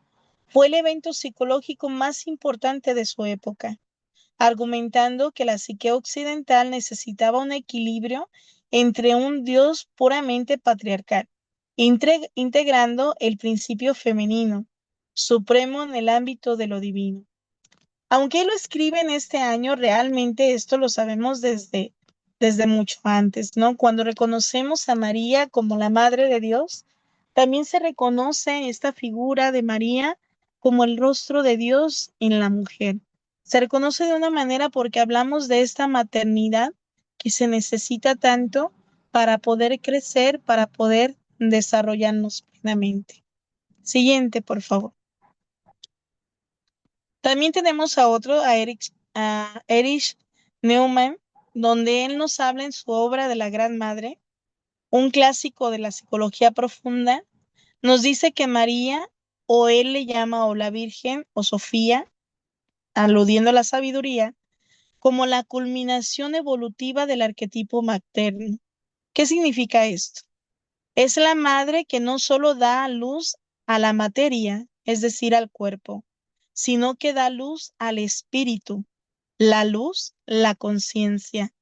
fue el evento psicológico más importante de su época, argumentando que la psique occidental necesitaba un equilibrio entre un Dios puramente patriarcal, integrando el principio femenino, supremo en el ámbito de lo divino. Aunque él lo escribe en este año, realmente esto lo sabemos desde mucho antes, ¿no? Cuando reconocemos a María como la Madre de Dios, también se reconoce esta figura de María como el rostro de Dios en la mujer. Se reconoce de una manera porque hablamos de esta maternidad que se necesita tanto para poder crecer, para poder desarrollarnos plenamente. Siguiente, por favor. También tenemos a otro, a Erich Neumann, donde él nos habla en su obra de la Gran Madre, un clásico de la psicología profunda, nos dice que María, o él le llama o la Virgen o Sofía, aludiendo a la sabiduría, como la culminación evolutiva del arquetipo materno. ¿Qué significa esto? Es la madre que no solo da luz a la materia, es decir, al cuerpo, sino que da luz al espíritu, la luz, la conciencia.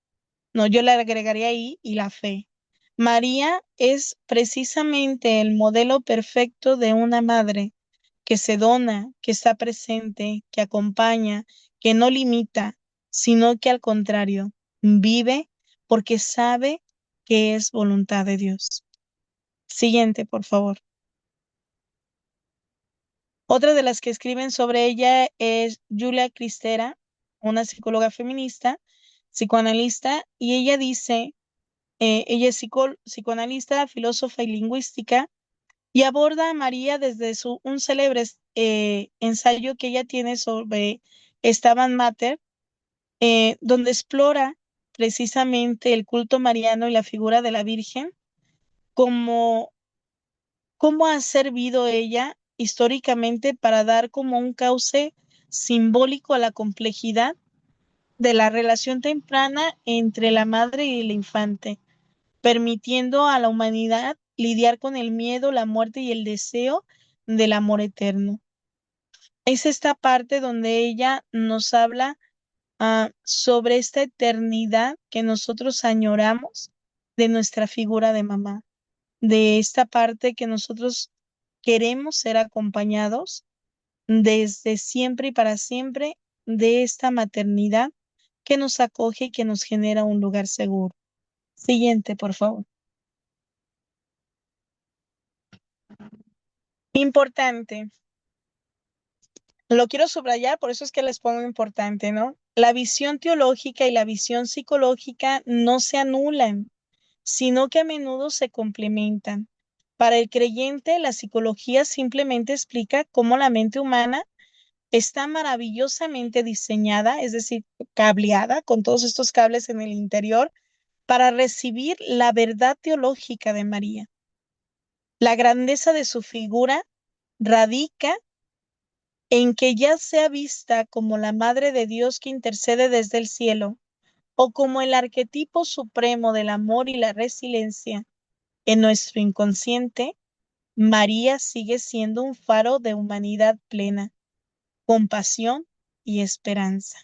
No, yo le agregaría ahí y la fe. María es precisamente el modelo perfecto de una madre que se dona, que está presente, que acompaña, que no limita, sino que al contrario, vive porque sabe que es voluntad de Dios. Siguiente, por favor. Otra de las que escriben sobre ella es Julia Cristera, una psicóloga feminista, psicoanalista, y ella dice, ella es psicoanalista, filósofa y lingüística, y aborda a María desde un célebre ensayo que ella tiene sobre Stabat Mater, donde explora precisamente el culto mariano y la figura de la Virgen, como cómo ha servido ella históricamente para dar como un cauce simbólico a la complejidad de la relación temprana entre la madre y el infante, permitiendo a la humanidad lidiar con el miedo, la muerte y el deseo del amor eterno. Es esta parte donde ella nos habla sobre esta eternidad que nosotros añoramos de nuestra figura de mamá, de esta parte que nosotros queremos ser acompañados desde siempre y para siempre de esta maternidad que nos acoge y que nos genera un lugar seguro. Siguiente, por favor. Importante. Lo quiero subrayar, por eso es que les pongo importante, ¿no? La visión teológica y la visión psicológica no se anulan, sino que a menudo se complementan. Para el creyente, la psicología simplemente explica cómo la mente humana está maravillosamente diseñada, es decir, cableada con todos estos cables en el interior para recibir la verdad teológica de María. La grandeza de su figura radica en que ya sea vista como la Madre de Dios que intercede desde el cielo o como el arquetipo supremo del amor y la resiliencia en nuestro inconsciente, María sigue siendo un faro de humanidad plena, compasión y esperanza.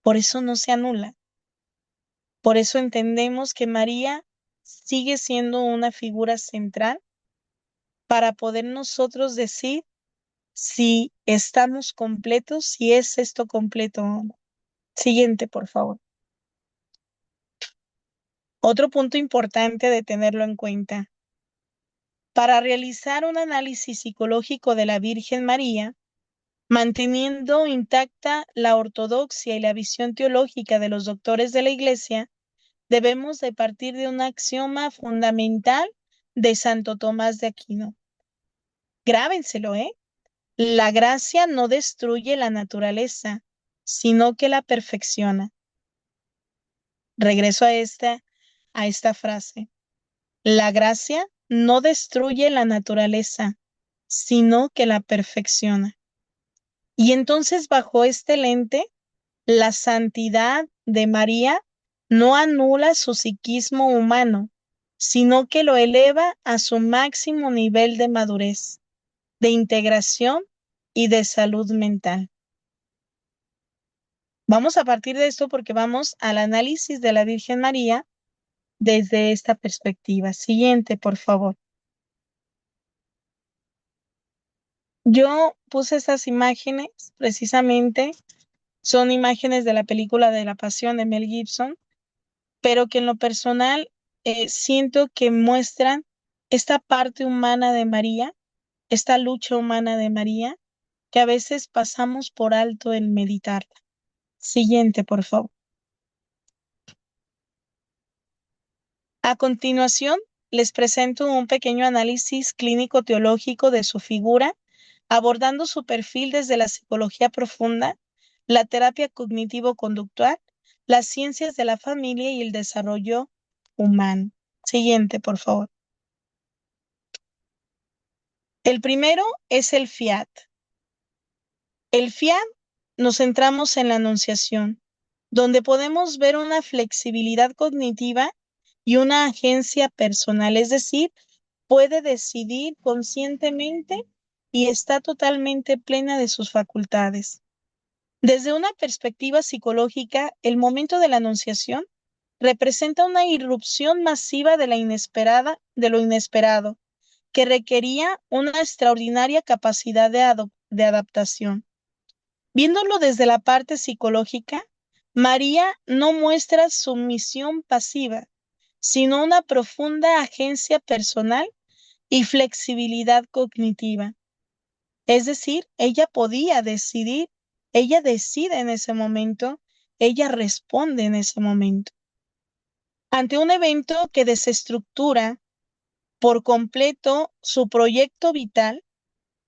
Por eso no se anula. Por eso entendemos que María sigue siendo una figura central para poder nosotros decir si estamos completos, si es esto completo o no. Siguiente, por favor. Otro punto importante de tenerlo en cuenta. Para realizar un análisis psicológico de la Virgen María, manteniendo intacta la ortodoxia y la visión teológica de los doctores de la Iglesia, debemos de partir de un axioma fundamental de Santo Tomás de Aquino. Grábenselo, ¿eh? La gracia no destruye la naturaleza, sino que la perfecciona. Regreso a esta frase. La gracia no destruye la naturaleza, sino que la perfecciona. Y entonces, bajo este lente, la santidad de María no anula su psiquismo humano, sino que lo eleva a su máximo nivel de madurez, de integración y de salud mental. Vamos a partir de esto porque vamos al análisis de la Virgen María desde esta perspectiva. Siguiente, por favor. Yo puse estas imágenes, precisamente, son imágenes de la película de La Pasión de Mel Gibson, pero que en lo personal siento que muestran esta parte humana de María, esta lucha humana de María, que a veces pasamos por alto en meditarla. Siguiente, por favor. A continuación, les presento un pequeño análisis clínico teológico de su figura, abordando su perfil desde la psicología profunda, la terapia cognitivo-conductual, las ciencias de la familia y el desarrollo humano. Siguiente, por favor. El primero es el fiat. El fiat nos centramos en la anunciación, donde podemos ver una flexibilidad cognitiva y una agencia personal, es decir, puede decidir conscientemente y está totalmente plena de sus facultades. Desde una perspectiva psicológica, el momento de la anunciación representa una irrupción masiva de lo inesperado, que requería una extraordinaria capacidad de adaptación. Viéndolo desde la parte psicológica, María no muestra sumisión pasiva, sino una profunda agencia personal y flexibilidad cognitiva. Es decir, ella podía decidir, ella decide en ese momento, ella responde en ese momento. Ante un evento que desestructura por completo su proyecto vital,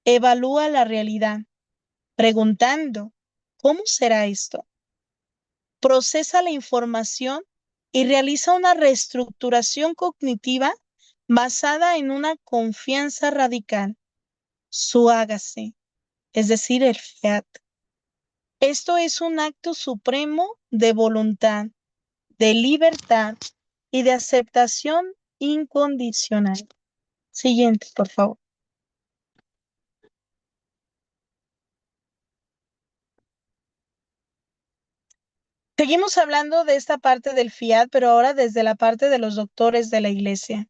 evalúa la realidad, preguntando, ¿cómo será esto? Procesa la información y realiza una reestructuración cognitiva basada en una confianza radical, su hágase, es decir, el fiat. Esto es un acto supremo de voluntad, de libertad y de aceptación incondicional. Siguiente, por favor. Seguimos hablando de esta parte del fiat, pero ahora desde la parte de los doctores de la Iglesia.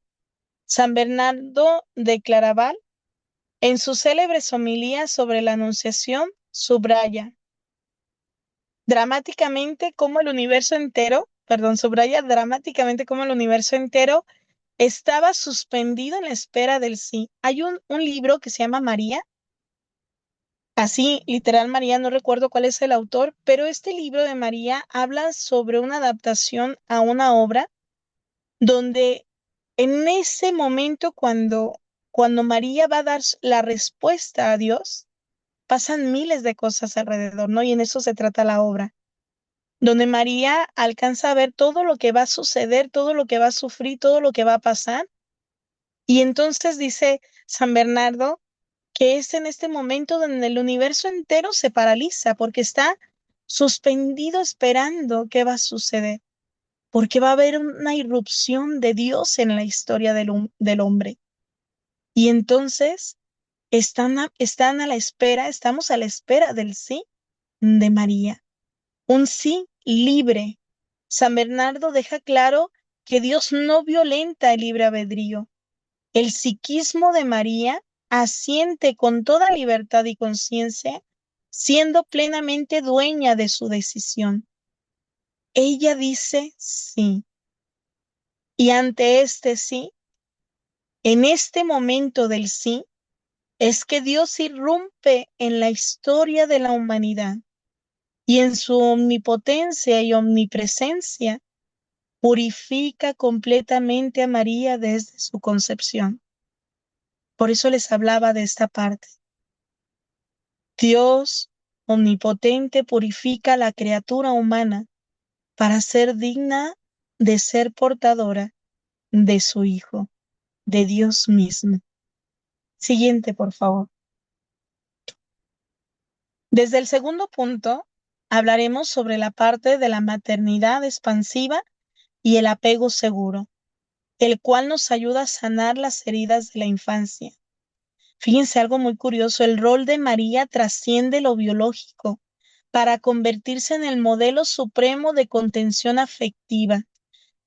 San Bernardo de Claraval, en su célebre homilía sobre la Anunciación, subraya dramáticamente cómo el universo entero, subraya dramáticamente cómo el universo entero estaba suspendido en la espera del sí. Hay un libro que se llama María, así literal María, no recuerdo cuál es el autor, pero este libro de María habla sobre una adaptación a una obra donde en ese momento cuando María va a dar la respuesta a Dios, pasan miles de cosas alrededor, ¿no? Y en eso se trata la obra, donde María alcanza a ver todo lo que va a suceder, todo lo que va a sufrir, todo lo que va a pasar. Y entonces dice San Bernardo que es en este momento donde el universo entero se paraliza porque está suspendido esperando qué va a suceder, porque va a haber una irrupción de Dios en la historia del hombre. Y entonces están a la espera, estamos a la espera del sí de María, un sí libre. San Bernardo deja claro que Dios no violenta el libre albedrío. El psiquismo de María asiente con toda libertad y conciencia, siendo plenamente dueña de su decisión. Ella dice sí. Y ante este sí, en este momento del sí, es que Dios irrumpe en la historia de la humanidad y en su omnipotencia y omnipresencia purifica completamente a María desde su concepción. Por eso les hablaba de esta parte. Dios omnipotente purifica a la criatura humana para ser digna de ser portadora de su Hijo, de Dios mismo. Siguiente, por favor. Desde el segundo punto, hablaremos sobre la parte de la maternidad expansiva y el apego seguro, el cual nos ayuda a sanar las heridas de la infancia. Fíjense algo muy curioso, el rol de María trasciende lo biológico para convertirse en el modelo supremo de contención afectiva.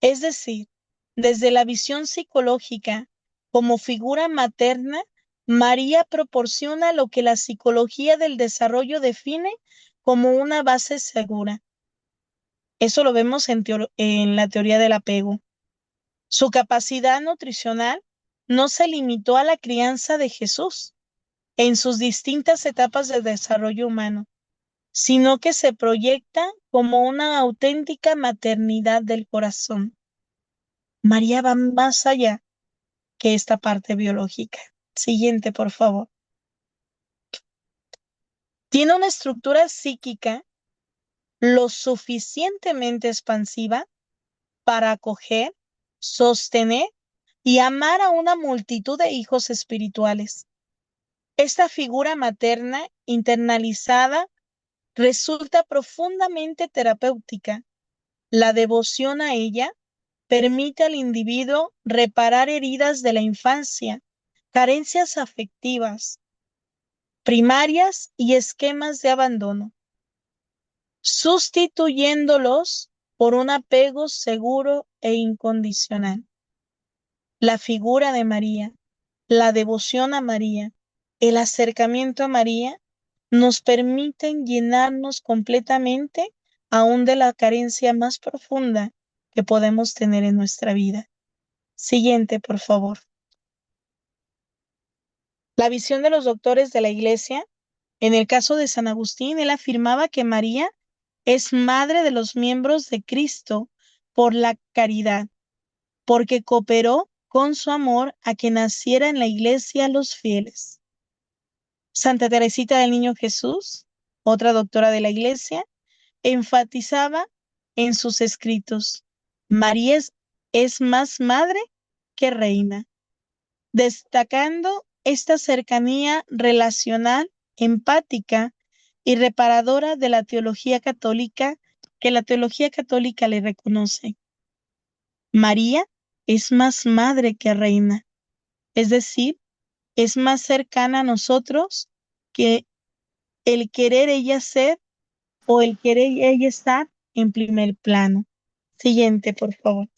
Es decir, desde la visión psicológica, como figura materna, María proporciona lo que la psicología del desarrollo define como una base segura. Eso lo vemos en la teoría del apego. Su capacidad nutricional no se limitó a la crianza de Jesús en sus distintas etapas de desarrollo humano, sino que se proyecta como una auténtica maternidad del corazón. María va más allá que esta parte biológica. Siguiente, por favor. Tiene una estructura psíquica lo suficientemente expansiva para acoger, sostener y amar a una multitud de hijos espirituales. Esta figura materna internalizada resulta profundamente terapéutica. La devoción a ella permite al individuo reparar heridas de la infancia, carencias afectivas primarias y esquemas de abandono, sustituyéndolos por un apego seguro e incondicional. La figura de María, la devoción a María, el acercamiento a María nos permiten llenarnos completamente aún de la carencia más profunda que podemos tener en nuestra vida. Siguiente, por favor. La visión de los doctores de la Iglesia. En el caso de San Agustín, él afirmaba que María es madre de los miembros de Cristo por la caridad, porque cooperó con su amor a que naciera en la Iglesia los fieles. Santa Teresita del Niño Jesús, otra doctora de la Iglesia, enfatizaba en sus escritos: María es más madre que reina, destacando esta cercanía relacional, empática y reparadora de la teología católica que la teología católica le reconoce. María es más madre que reina, es decir, es más cercana a nosotros que el querer ella ser o el querer ella estar en primer plano. Siguiente, por favor.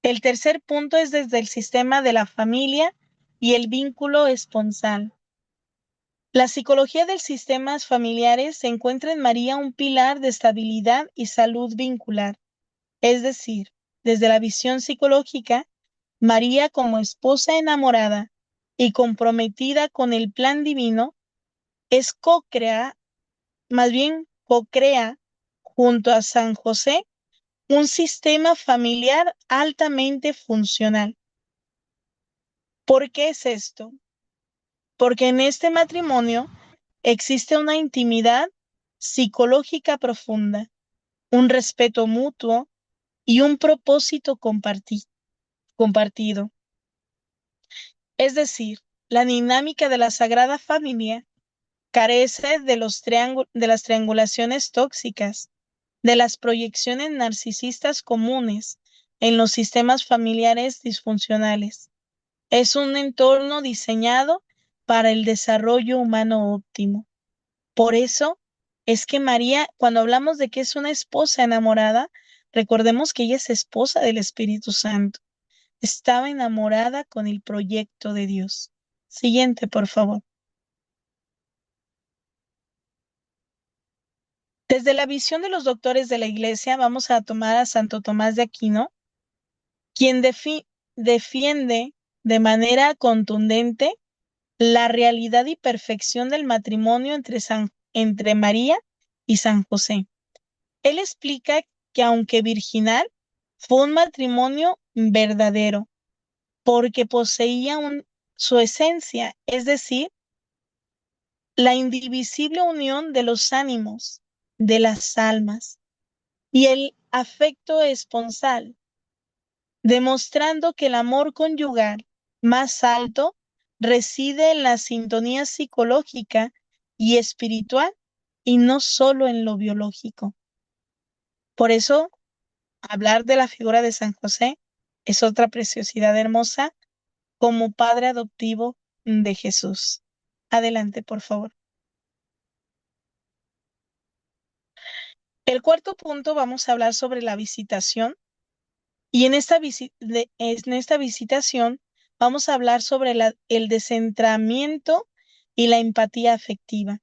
El tercer punto es desde el sistema de la familia y el vínculo esponsal. La psicología de sistemas familiares se encuentra en María un pilar de estabilidad y salud vincular. Es decir, desde la visión psicológica, María como esposa enamorada y comprometida con el plan divino es co-crea junto a San José un sistema familiar altamente funcional. ¿Por qué es esto? Porque en este matrimonio existe una intimidad psicológica profunda, un respeto mutuo y un propósito compartido. Es decir, la dinámica de la Sagrada Familia carece de las triangulaciones tóxicas, de las proyecciones narcisistas comunes en los sistemas familiares disfuncionales. Es un entorno diseñado para el desarrollo humano óptimo. Por eso es que María, cuando hablamos de que es una esposa enamorada, recordemos que ella es esposa del Espíritu Santo. Estaba enamorada con el proyecto de Dios. Siguiente, por favor. Desde la visión de los doctores de la Iglesia, vamos a tomar a Santo Tomás de Aquino, quien defiende de manera contundente la realidad y perfección del matrimonio entre María y San José. Él explica que aunque virginal, fue un matrimonio verdadero, porque poseía su esencia, es decir, la indivisible unión de los ánimos, de las almas y el afecto esponsal, demostrando que el amor conyugal más alto reside en la sintonía psicológica y espiritual y no solo en lo biológico. Por eso, hablar de la figura de San José es otra preciosidad hermosa como padre adoptivo de Jesús. Adelante, por favor. El cuarto punto vamos a hablar sobre la visitación y en esta visitación vamos a hablar sobre el descentramiento y la empatía afectiva.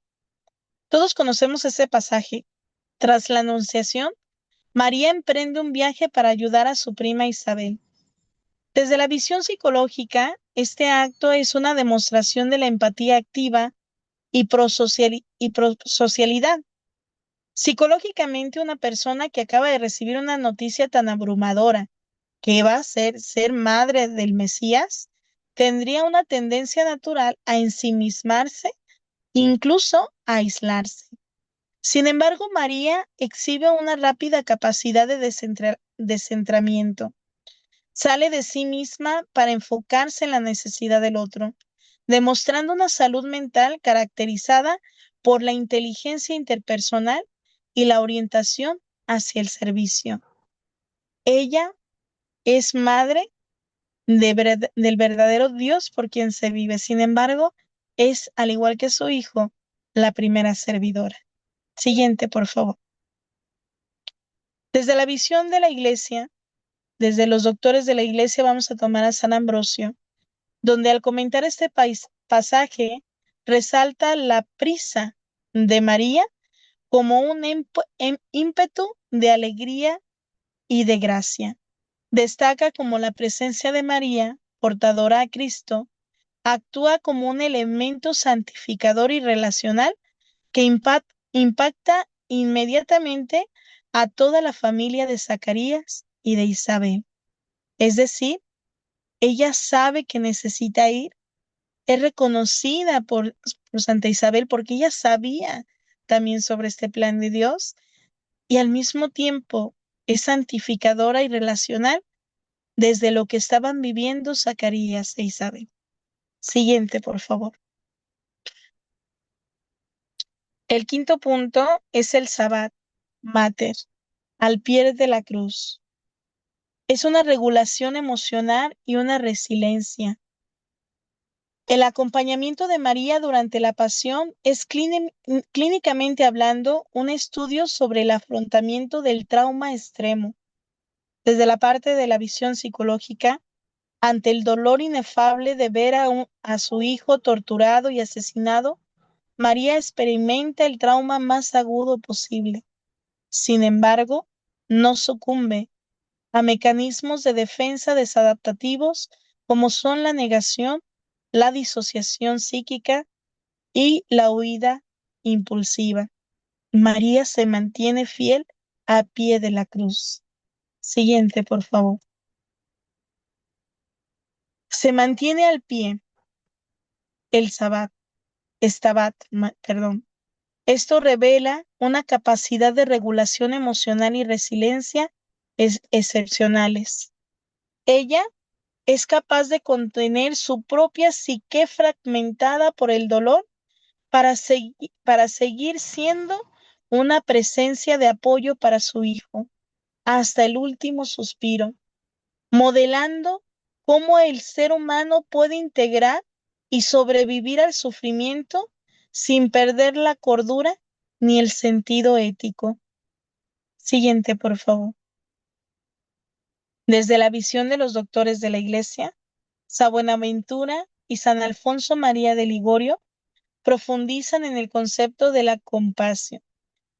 Todos conocemos ese pasaje. Tras la Anunciación, María emprende un viaje para ayudar a su prima Isabel. Desde la visión psicológica, este acto es una demostración de la empatía activa y prosocialidad. Psicológicamente, una persona que acaba de recibir una noticia tan abrumadora que va a ser madre del Mesías, tendría una tendencia natural a ensimismarse, incluso a aislarse. Sin embargo, María exhibe una rápida capacidad de descentramiento. Sale de sí misma para enfocarse en la necesidad del otro, demostrando una salud mental caracterizada por la inteligencia interpersonal y la orientación hacia el servicio. Ella es madre del verdadero Dios por quien se vive. Sin embargo, es, al igual que su hijo, la primera servidora. Siguiente, por favor. Desde la visión de la Iglesia, desde los doctores de la Iglesia, vamos a tomar a San Ambrosio, donde al comentar este pasaje resalta la prisa de María como un ímpetu de alegría y de gracia. Destaca como la presencia de María, portadora a Cristo, actúa como un elemento santificador y relacional que impacta inmediatamente a toda la familia de Zacarías y de Isabel. Es decir, ella sabe que necesita ir, es reconocida por Santa Isabel porque ella sabía también sobre este plan de Dios y al mismo tiempo es santificadora y relacional desde lo que estaban viviendo Zacarías e Isabel. Siguiente, por favor. El quinto punto es el Sabbat Mater, al pie de la cruz. Es una regulación emocional y una resiliencia. El acompañamiento de María durante la pasión es clínicamente hablando un estudio sobre el afrontamiento del trauma extremo. Desde la parte de la visión psicológica, ante el dolor inefable de ver a su hijo torturado y asesinado, María experimenta el trauma más agudo posible. Sin embargo, no sucumbe a mecanismos de defensa desadaptativos como son la negación, la disociación psíquica y la huida impulsiva. María se mantiene fiel a pie de la cruz. Siguiente, por favor. Se mantiene al pie el perdón. Esto revela una capacidad de regulación emocional y resiliencia excepcionales. Ella es capaz de contener su propia psique fragmentada por el dolor para seguir siendo una presencia de apoyo para su hijo hasta el último suspiro, modelando cómo el ser humano puede integrar y sobrevivir al sufrimiento sin perder la cordura ni el sentido ético. Siguiente, por favor. Desde la visión de los doctores de la Iglesia, San Buenaventura y San Alfonso María de Ligorio profundizan en el concepto de la compasión.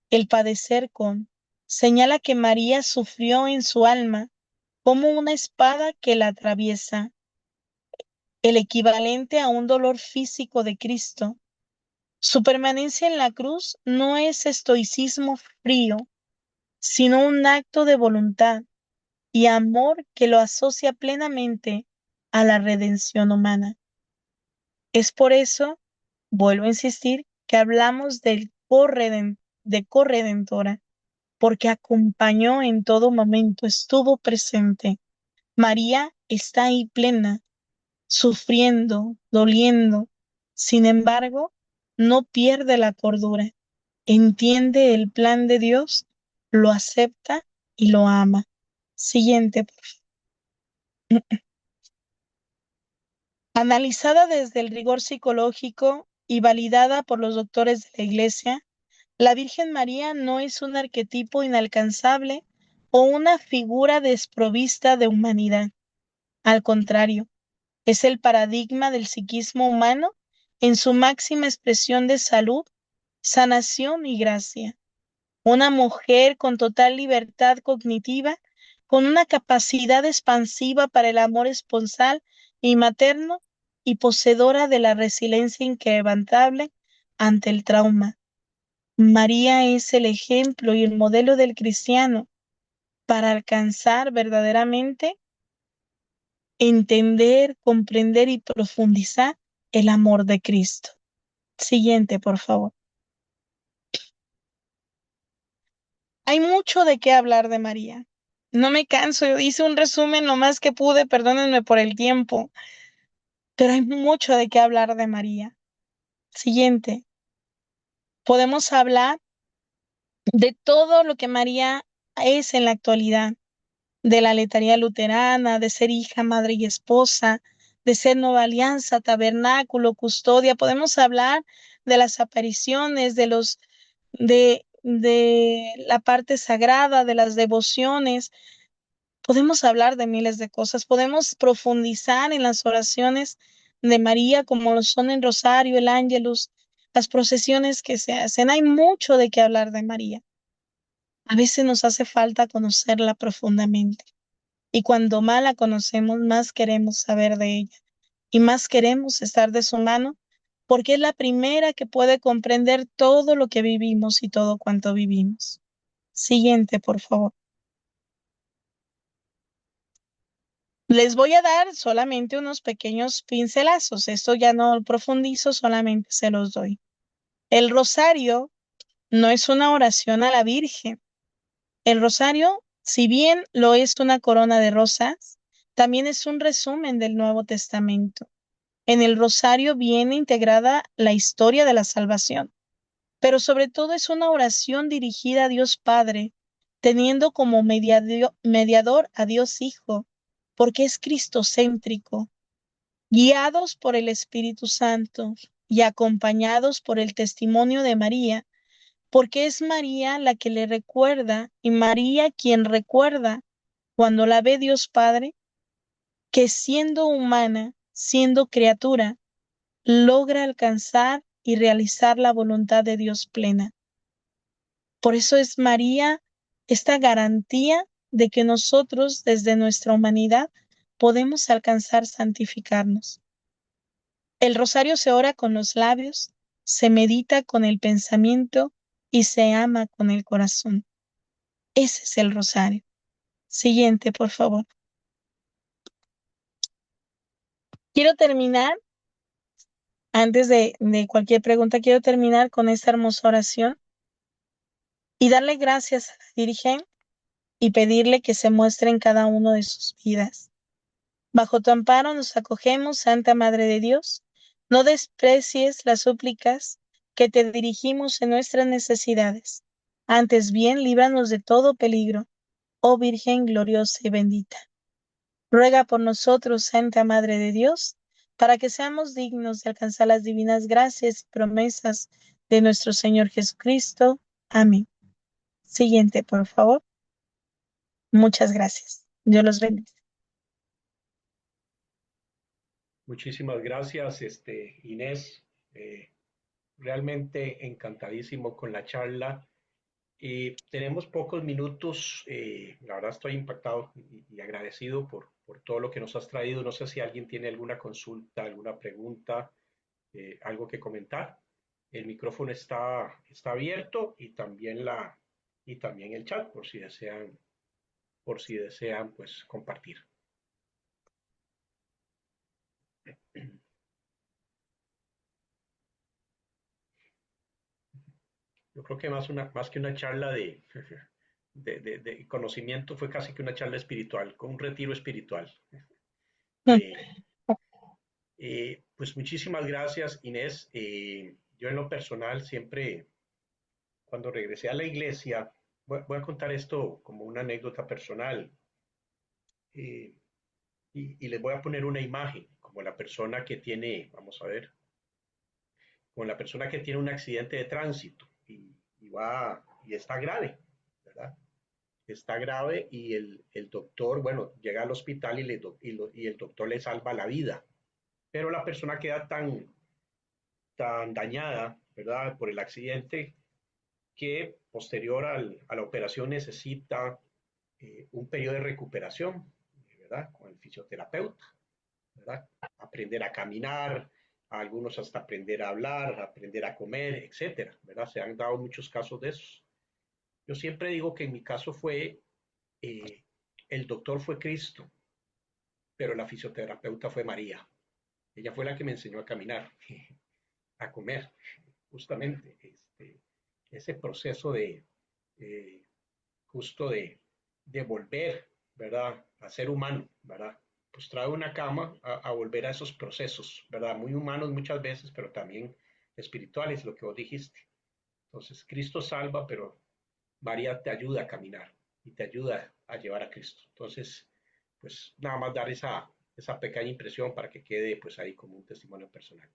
El padecer con señala que María sufrió en su alma como una espada que la atraviesa, el equivalente a un dolor físico de Cristo. Su permanencia en la cruz no es estoicismo frío, sino un acto de voluntad y amor que lo asocia plenamente a la redención humana. Es por eso, vuelvo a insistir, que hablamos de corredentora, porque acompañó en todo momento, estuvo presente. María está ahí plena, sufriendo, doliendo. Sin embargo, no pierde la cordura. Entiende el plan de Dios, lo acepta y lo ama. Siguiente, por favor. Analizada desde el rigor psicológico y validada por los doctores de la Iglesia, la Virgen María no es un arquetipo inalcanzable o una figura desprovista de humanidad. Al contrario, Es el paradigma del psiquismo humano en su máxima expresión de salud, sanación y gracia. Una mujer con total libertad cognitiva, con una capacidad expansiva para el amor esponsal y materno y poseedora de la resiliencia inquebrantable ante el trauma. María es el ejemplo y el modelo del cristiano para alcanzar verdaderamente, entender, comprender y profundizar el amor de Cristo. Siguiente, por favor. Hay mucho de qué hablar de María. No me canso, yo hice un resumen lo más que pude, perdónenme por el tiempo, pero hay mucho de qué hablar de María. Siguiente, podemos hablar de todo lo que María es en la actualidad, de la letanía luterana, de ser hija, madre y esposa, de ser nueva alianza, tabernáculo, custodia. Podemos hablar de las apariciones, de la parte sagrada, de las devociones. Podemos hablar de miles de cosas. Podemos profundizar en las oraciones de María, como lo son el Rosario, el Ángelus, las procesiones que se hacen. Hay mucho de qué hablar de María. A veces nos hace falta conocerla profundamente. Y cuando más la conocemos, más queremos saber de ella y más queremos estar de su mano, porque es la primera que puede comprender todo lo que vivimos y todo cuanto vivimos. Siguiente, por favor. Les voy a dar solamente unos pequeños pincelazos. Esto ya no profundizo, solamente se los doy. El rosario no es una oración a la Virgen. El rosario, si bien lo es una corona de rosas, también es un resumen del Nuevo Testamento. En el rosario viene integrada la historia de la salvación, pero sobre todo es una oración dirigida a Dios Padre, teniendo como mediador a Dios Hijo, porque es cristocéntrico, guiados por el Espíritu Santo y acompañados por el testimonio de María, porque es María la que le recuerda y María quien recuerda cuando la ve Dios Padre, que siendo humana, siendo criatura, logra alcanzar y realizar la voluntad de Dios plena. Por eso es María esta garantía de que nosotros desde nuestra humanidad podemos alcanzar santificarnos. El rosario se ora con los labios, se medita con el pensamiento y se ama con el corazón. Ese es el rosario. Siguiente, por favor. Quiero terminar, antes de cualquier pregunta, quiero terminar con esta hermosa oración y darle gracias a la Virgen y pedirle que se muestre en cada uno de sus vidas. Bajo tu amparo nos acogemos, Santa Madre de Dios. No desprecies las súplicas que te dirigimos en nuestras necesidades. Antes bien, líbranos de todo peligro, oh Virgen gloriosa y bendita. Ruega por nosotros, Santa Madre de Dios, para que seamos dignos de alcanzar las divinas gracias y promesas de nuestro Señor Jesucristo. Amén. Siguiente, por favor. Muchas gracias. Dios los bendiga. Muchísimas gracias, Inés. Eh, Realmente encantadísimo con la charla. Tenemos pocos minutos. La verdad estoy impactado y agradecido por todo lo que nos has traído. No sé si alguien tiene alguna consulta, alguna pregunta, algo que comentar. El micrófono está abierto y también y también el chat por si desean pues compartir. Yo creo que más que una charla de conocimiento fue casi que una charla espiritual, con un retiro espiritual. Eh, pues muchísimas gracias, Inés. Yo en lo personal siempre, cuando regresé a la iglesia, voy a contar esto como una anécdota personal, eh, y les voy a poner una imagen, como la persona que tiene, vamos a ver, como la persona que tiene un accidente de tránsito y está grave, ¿verdad? Está grave y el doctor, bueno, llega al hospital y el doctor le salva la vida. pero la persona queda tan dañada, ¿verdad? Por el accidente que posterior a la operación necesita un periodo de recuperación, ¿verdad? Con el fisioterapeuta, ¿verdad? Aprender a caminar, a algunos hasta aprender a hablar, aprender a comer, etcétera, ¿verdad? Se han dado muchos casos de esos. Yo siempre digo que en mi caso fue, eh, el doctor fue Cristo, pero la fisioterapeuta fue María. Ella fue la que me enseñó a caminar, a comer, justamente. Ese proceso eh, justo de volver, ¿verdad? A ser humano, ¿verdad? Pues trae una cama a volver a esos procesos, ¿verdad? Muy humanos muchas veces, pero también espirituales, lo que vos dijiste. Entonces, Cristo salva, pero María te ayuda a caminar y te ayuda a llevar a Cristo. Entonces, pues nada más dar esa pequeña impresión para que quede pues ahí como un testimonio personal.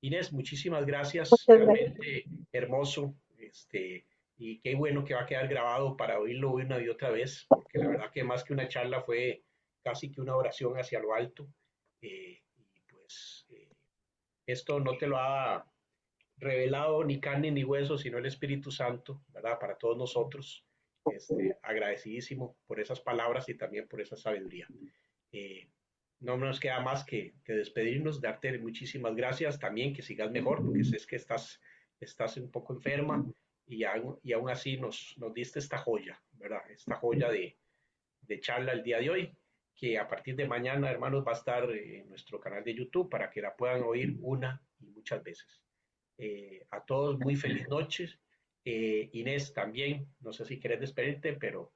Inés, muchísimas gracias, Muchas gracias. realmente hermoso, y qué bueno que va a quedar grabado para oírlo una y otra vez, porque la verdad que más que una charla fue casi que una oración hacia lo alto, y pues esto no te lo ha revelado ni carne ni hueso, sino el Espíritu Santo, ¿verdad? Para todos nosotros, agradecidísimo por esas palabras y también por esa sabiduría. Eh, no nos queda más que despedirnos, darte muchísimas gracias, también que sigas mejor, porque sé que estás un poco enferma y aún así nos diste esta joya, ¿verdad? Esta joya de charla el día de hoy, que a partir de mañana, hermanos, va a estar en nuestro canal de YouTube para que la puedan oír una y muchas veces. A todos, muy feliz noche. Inés, también, no sé si querés despedirte, pero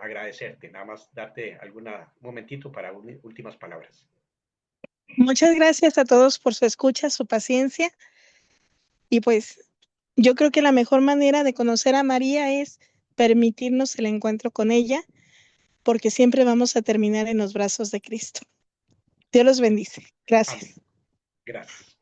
agradecerte, nada más darte algún momentito para últimas palabras. Muchas gracias a todos por su escucha, su paciencia. Y pues yo creo que la mejor manera de conocer a María es permitirnos el encuentro con ella, porque siempre vamos a terminar en los brazos de Cristo. Dios los bendice. Amén. Gracias. Gracias.